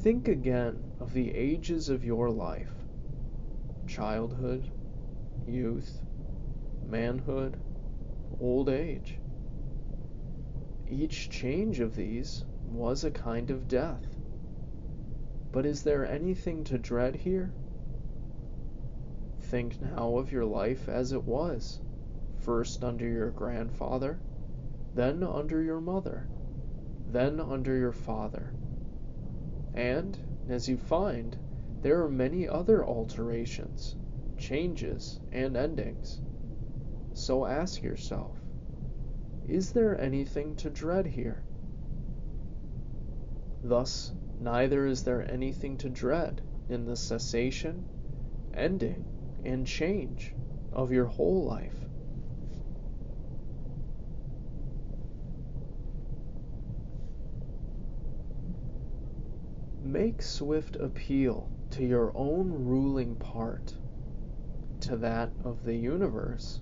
Think again of the ages of your life: childhood, youth, manhood, old age. Each change of these was a kind of death. But is there anything to dread here? Think now of your life as it was, first under your grandfather, then under your mother, then under your father. And, as you find, there are many other alterations, changes, and endings. So ask yourself, is there anything to dread here? Thus, neither is there anything to dread in the cessation, ending, and change of your whole life. Make swift appeal to your own ruling part, to that of the universe,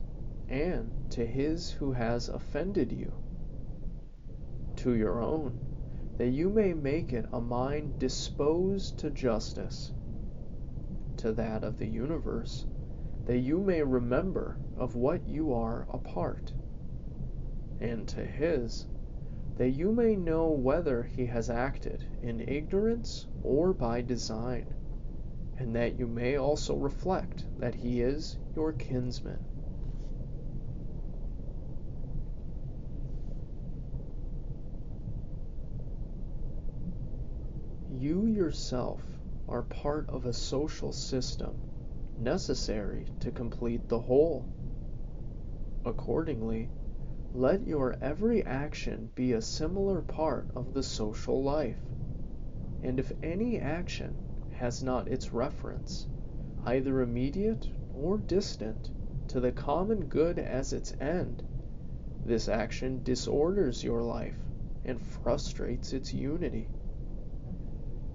and to his who has offended you, to your own, that you may make it a mind disposed to justice, to that of the universe, that you may remember of what you are a part, and to his, that you may know whether he has acted in ignorance or by design, and that you may also reflect that he is your kinsman. You yourself are part of a social system necessary to complete the whole. Accordingly, let your every action be a similar part of the social life, and if any action has not its reference, either immediate or distant, to the common good as its end, this action disorders your life and frustrates its unity.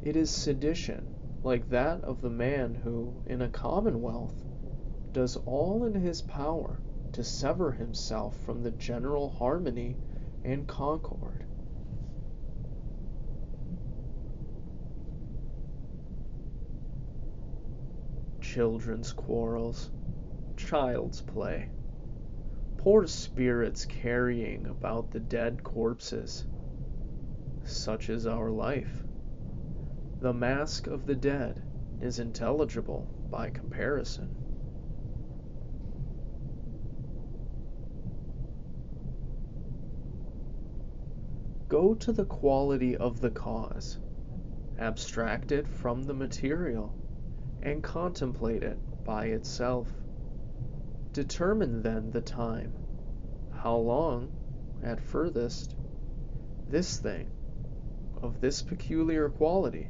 It is sedition, like that of the man who, in a commonwealth, does all in his power to sever himself from the general harmony and concord. Children's quarrels, child's play, poor spirits carrying about the dead corpses. Such is our life. The mask of the dead is intelligible by comparison. Go to the quality of the cause, abstract it from the material, and contemplate it by itself. Determine then the time, how long, at furthest, this thing, of this peculiar quality,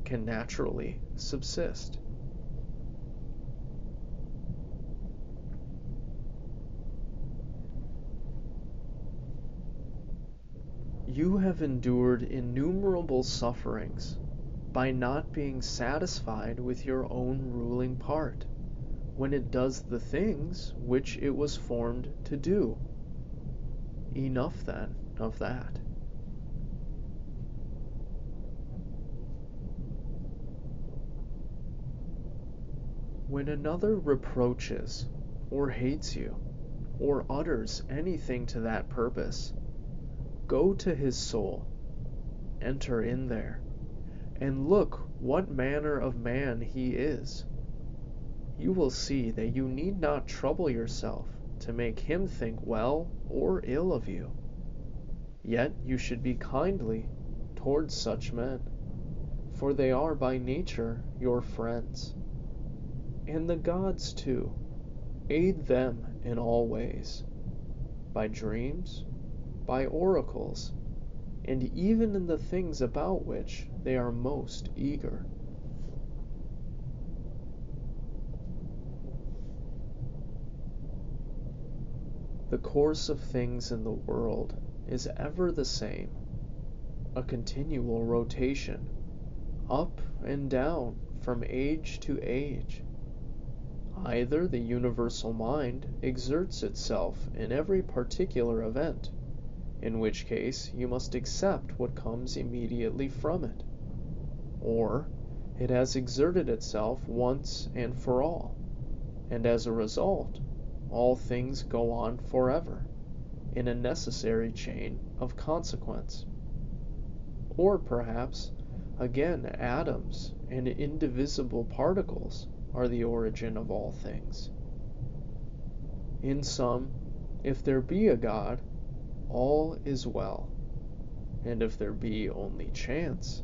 can naturally subsist. You have endured innumerable sufferings by not being satisfied with your own ruling part, when it does the things which it was formed to do. Enough, then, of that. When another reproaches, or hates you, or utters anything to that purpose, go to his soul, enter in there, and look what manner of man he is. You will see that you need not trouble yourself to make him think well or ill of you. Yet you should be kindly towards such men, for they are by nature your friends. And the gods, too, aid them in all ways, by dreams, by oracles, and even in the things about which they are most eager. The course of things in the world is ever the same, a continual rotation, up and down from age to age. Either the universal mind exerts itself in every particular event, in which case you must accept what comes immediately from it, or it has exerted itself once and for all, and as a result, all things go on forever, in a necessary chain of consequence. Or perhaps, again, atoms and indivisible particles are the origin of all things. In sum, if there be a God, all is well, and if there be only chance,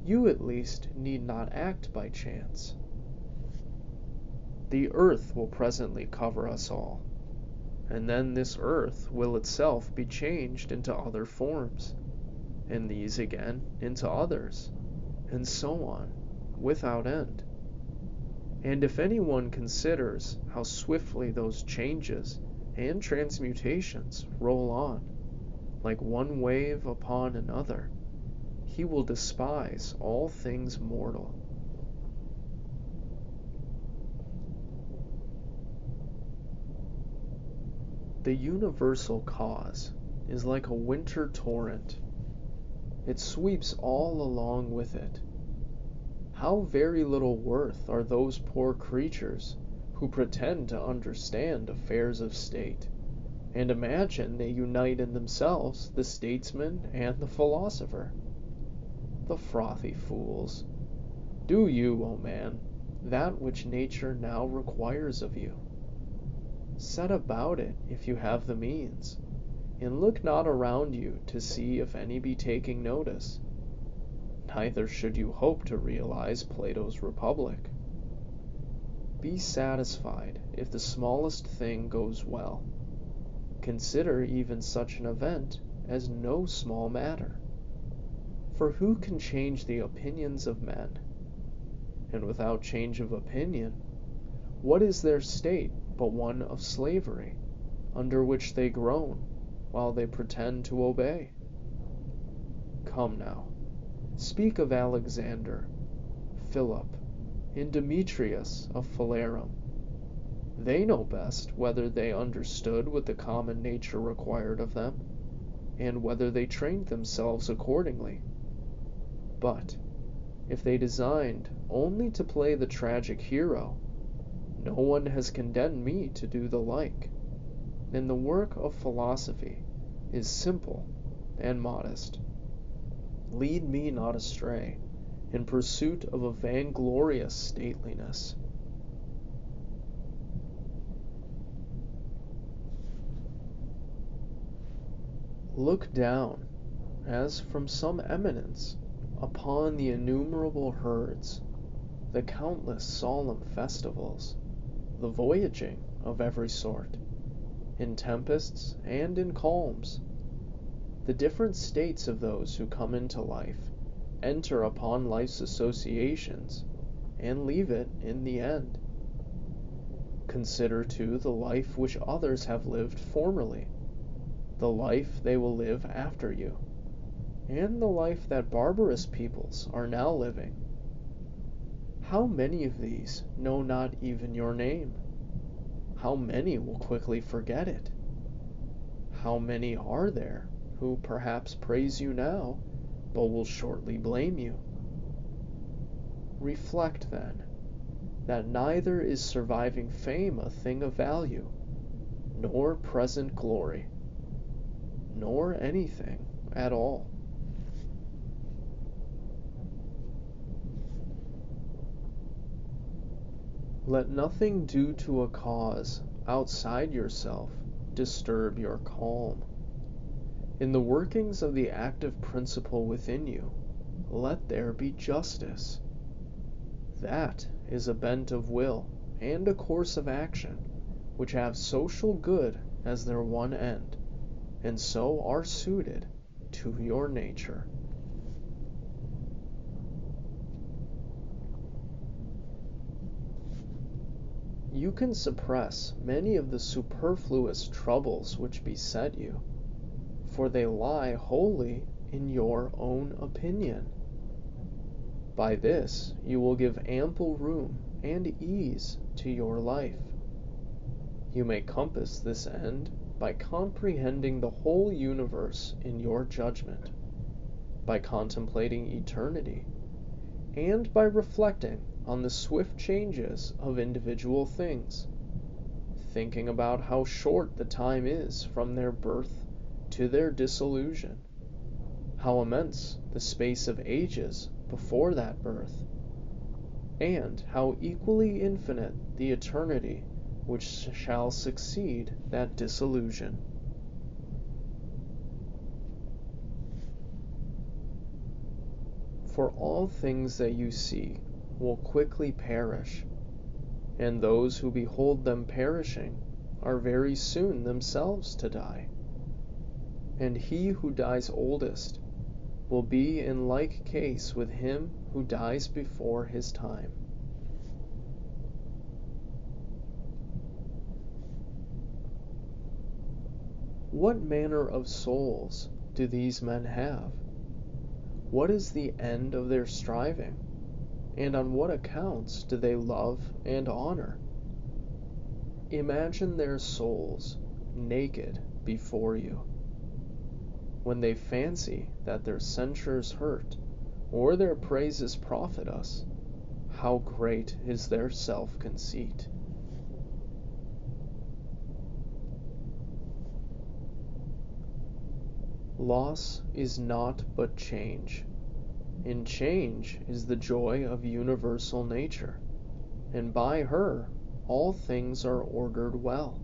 you at least need not act by chance. The earth will presently cover us all, and then this earth will itself be changed into other forms, and these again into others, and so on, without end. And if anyone considers how swiftly those changes and transmutations roll on, like one wave upon another, he will despise all things mortal. The universal cause is like a winter torrent. It sweeps all along with it. How very little worth are those poor creatures who pretend to understand affairs of state, and imagine they unite in themselves the statesman and the philosopher. The frothy fools! Do you, O man, that which nature now requires of you. Set about it if you have the means, and look not around you to see if any be taking notice. Neither should you hope to realize Plato's Republic. Be satisfied if the smallest thing goes well. Consider even such an event as no small matter. For who can change the opinions of men? And without change of opinion, what is their state but one of slavery, under which they groan, while they pretend to obey? Come now, speak of Alexander, Philip, and Demetrius of Phalerum. They know best whether they understood what the common nature required of them, and whether they trained themselves accordingly. But if they designed only to play the tragic hero, no one has condemned me to do the like, and the work of philosophy is simple and modest. Lead me not astray in pursuit of a vainglorious stateliness. Look down, as from some eminence, upon the innumerable herds, the countless solemn festivals, the voyaging of every sort, in tempests and in calms. The different states of those who come into life enter upon life's associations and leave it in the end. Consider too the life which others have lived formerly, the life they will live after you, and the life that barbarous peoples are now living. How many of these know not even your name? How many will quickly forget it? How many are there who perhaps praise you now, but will shortly blame you? Reflect, then, that neither is surviving fame a thing of value, nor present glory, nor anything at all. Let nothing due to a cause outside yourself disturb your calm. In the workings of the active principle within you, let there be justice. That is a bent of will and a course of action which have social good as their one end, and so are suited to your nature. You can suppress many of the superfluous troubles which beset you, for they lie wholly in your own opinion. By this you will give ample room and ease to your life. You may compass this end by comprehending the whole universe in your judgment, by contemplating eternity, and by reflecting on the swift changes of individual things, thinking about how short the time is from their birth to their dissolution, how immense the space of ages before that birth, and how equally infinite the eternity which shall succeed that dissolution. For all things that you see will quickly perish, and those who behold them perishing are very soon themselves to die. And he who dies oldest will be in like case with him who dies before his time. What manner of souls do these men have? What is the end of their striving? And on what accounts do they love and honor? Imagine their souls naked before you. When they fancy that their censures hurt, or their praises profit us, how great is their self-conceit. Loss is naught but change. In change is the joy of universal nature, and by her all things are ordered well.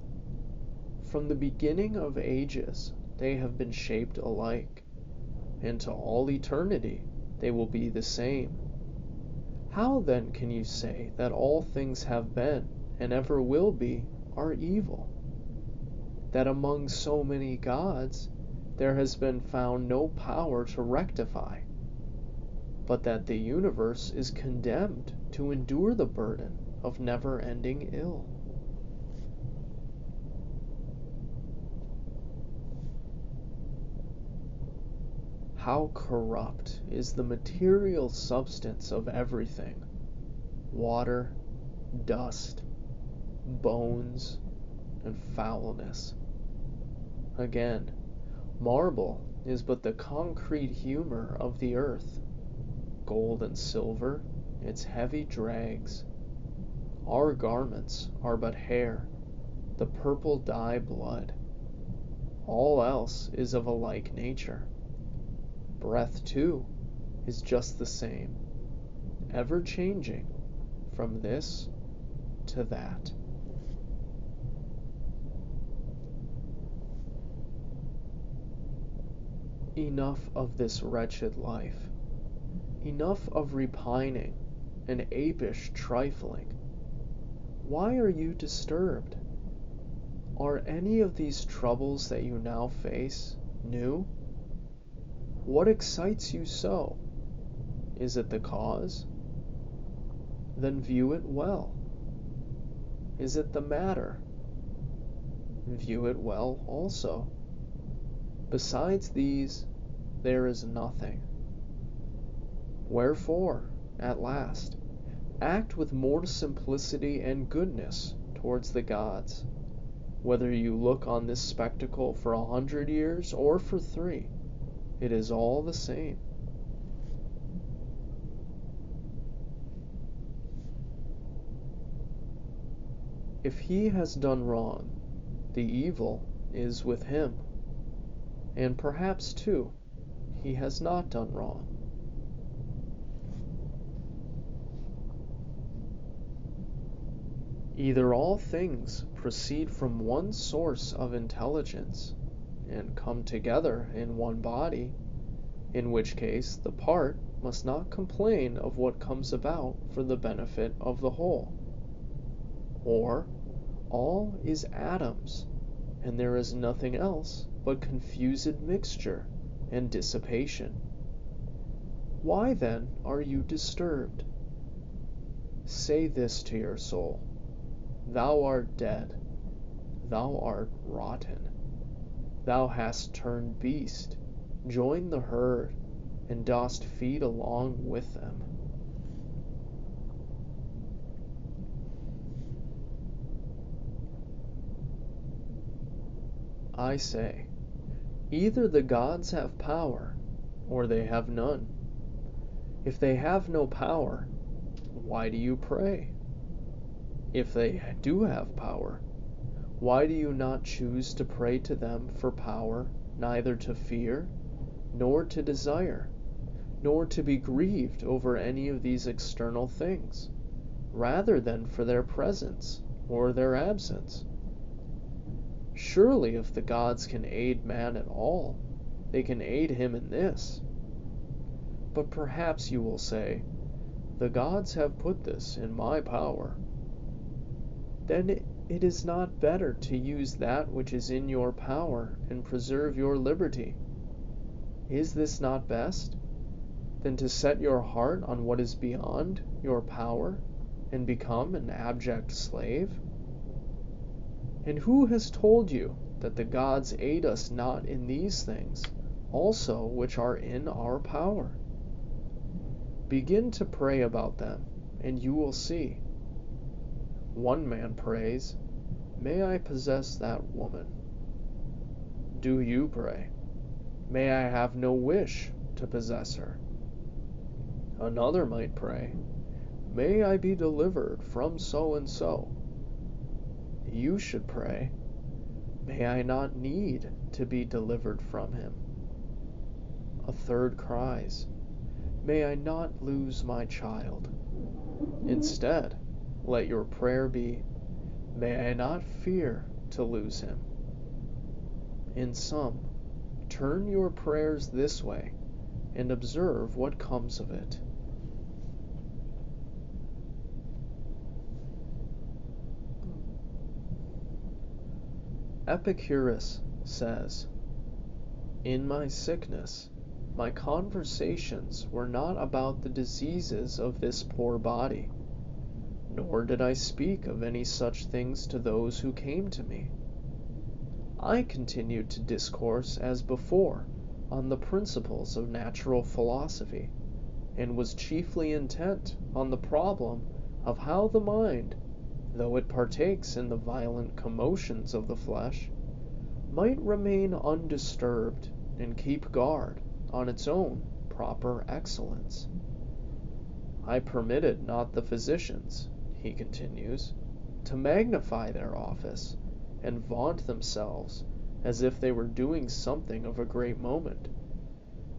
From the beginning of ages they have been shaped alike, and to all eternity they will be the same. How then can you say that all things have been, and ever will be, are evil? That among so many gods there has been found no power to rectify, but that the universe is condemned to endure the burden of never-ending ill. How corrupt is the material substance of everything: water, dust, bones, and foulness. Again, marble is but the concrete humor of the earth, gold and silver its heavy drags. Our garments are but hair, the purple dye blood. All else is of a like nature. Breath, too, is just the same, ever changing from this to that. Enough of this wretched life. Enough of repining and apish trifling. Why are you disturbed? Are any of these troubles that you now face new? What excites you so? Is it the cause? Then view it well. Is it the matter? View it well also. Besides these, there is nothing. Wherefore, at last, act with more simplicity and goodness towards the gods. Whether you look on this spectacle for 100 years or for 3, it is all the same. If he has done wrong, the evil is with him, and perhaps, too, he has not done wrong. Either all things proceed from one source of intelligence and come together in one body, in which case the part must not complain of what comes about for the benefit of the whole, or all is atoms, and there is nothing else but confused mixture and dissipation. Why then are you disturbed? Say this to your soul: thou art dead, thou art rotten, thou hast turned beast, joined the herd, and dost feed along with them. I say, either the gods have power, or they have none. If they have no power, why do you pray? If they do have power, why do you not choose to pray to them for power neither to fear, nor to desire, nor to be grieved over any of these external things, rather than for their presence or their absence? Surely if the gods can aid man at all, they can aid him in this. But perhaps you will say, the gods have put this in my power. Then it is not better to use that which is in your power and preserve your liberty? Is this not best, than to set your heart on what is beyond your power and become an abject slave? And who has told you that the gods aid us not in these things also which are in our power? Begin to pray about them, and you will see. One man prays, may I possess that woman. Do you pray, may I have no wish to possess her. Another might pray, may I be delivered from so and so. You should pray, may I not need to be delivered from him. A third cries, may I not lose my child. Instead, let your prayer be, may I not fear to lose him. In sum, turn your prayers this way and observe what comes of it. Epicurus says, in my sickness, my conversations were not about the diseases of this poor body, nor did I speak of any such things to those who came to me. I continued to discourse as before on the principles of natural philosophy, and was chiefly intent on the problem of how the mind, though it partakes in the violent commotions of the flesh, might remain undisturbed and keep guard on its own proper excellence. I permitted not the physicians, he continues, to magnify their office and vaunt themselves as if they were doing something of a great moment,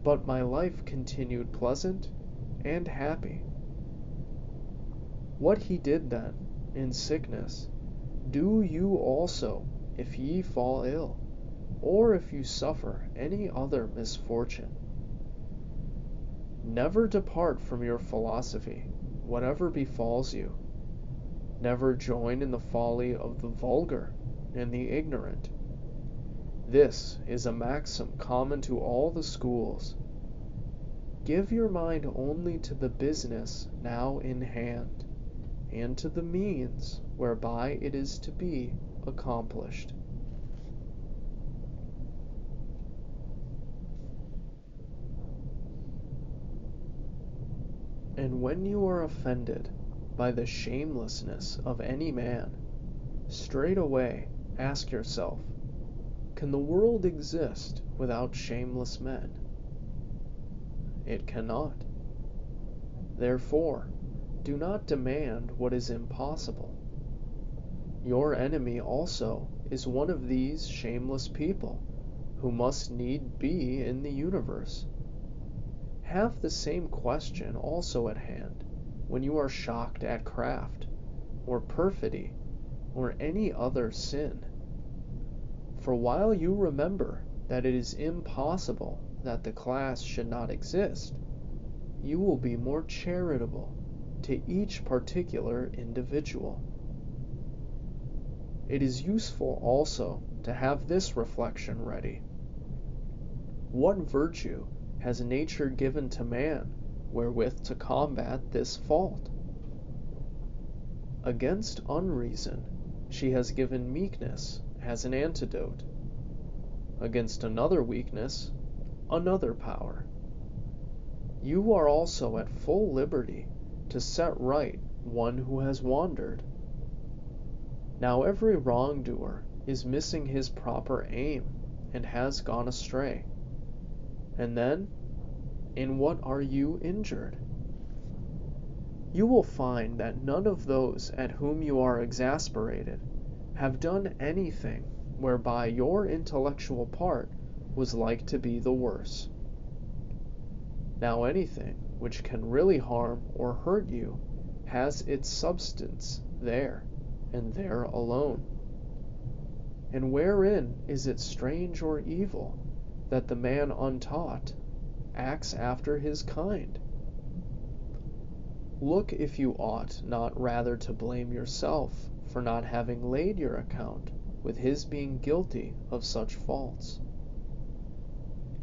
but my life continued pleasant and happy. What he did then, in sickness, do you also if ye fall ill, or if you suffer any other misfortune. Never depart from your philosophy, whatever befalls you. Never join in the folly of the vulgar and the ignorant. This is a maxim common to all the schools. Give your mind only to the business now in hand, and to the means whereby it is to be accomplished. And when you are offended by the shamelessness of any man, straightway ask yourself, can the world exist without shameless men? It cannot. Therefore, do not demand what is impossible. Your enemy also is one of these shameless people who must need be in the universe. Have the same question also at hand when you are shocked at craft, or perfidy, or any other sin. For while you remember that it is impossible that the class should not exist, you will be more charitable to each particular individual. It is useful also to have this reflection ready. What virtue has nature given to man wherewith to combat this fault? Against unreason she has given meekness as an antidote. Against another weakness, another power. You are also at full liberty to set right one who has wandered. Now every wrongdoer is missing his proper aim and has gone astray. And then, in what are you injured? You will find that none of those at whom you are exasperated have done anything whereby your intellectual part was like to be the worse. Now anything which can really harm or hurt you has its substance there, and there alone. And wherein is it strange or evil that the man untaught acts after his kind? Look if you ought not rather to blame yourself for not having laid your account with his being guilty of such faults.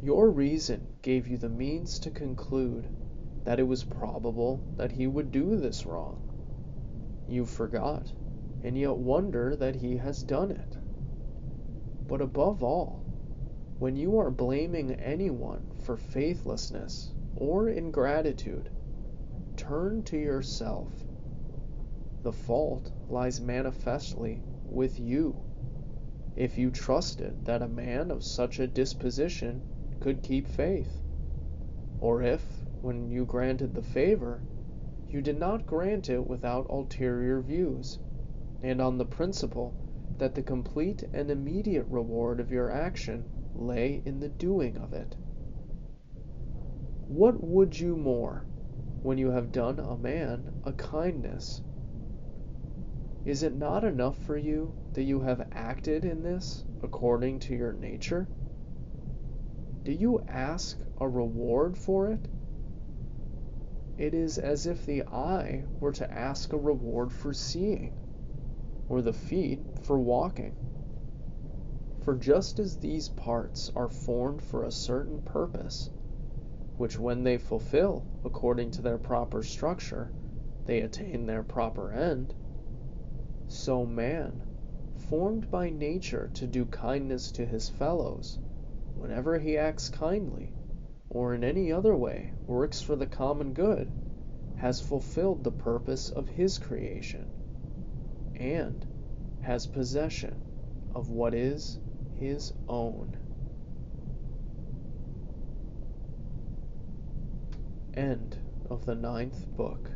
Your reason gave you the means to conclude that it was probable that he would do this wrong. You forgot, and yet wonder that he has done it. But above all, when you are blaming anyone for faithlessness or ingratitude, turn to yourself. The fault lies manifestly with you, if you trusted that a man of such a disposition could keep faith, or if, when you granted the favor, you did not grant it without ulterior views, and on the principle that the complete and immediate reward of your action lay in the doing of it. What would you more when you have done a man a kindness? Is it not enough for you that you have acted in this according to your nature? Do you ask a reward for it? It is as if the eye were to ask a reward for seeing, or the feet for walking. For just as these parts are formed for a certain purpose, which when they fulfill according to their proper structure, they attain their proper end, so man, formed by nature to do kindness to his fellows, whenever he acts kindly, or in any other way works for the common good, has fulfilled the purpose of his creation, and has possession of what is his own. End of the 9th book.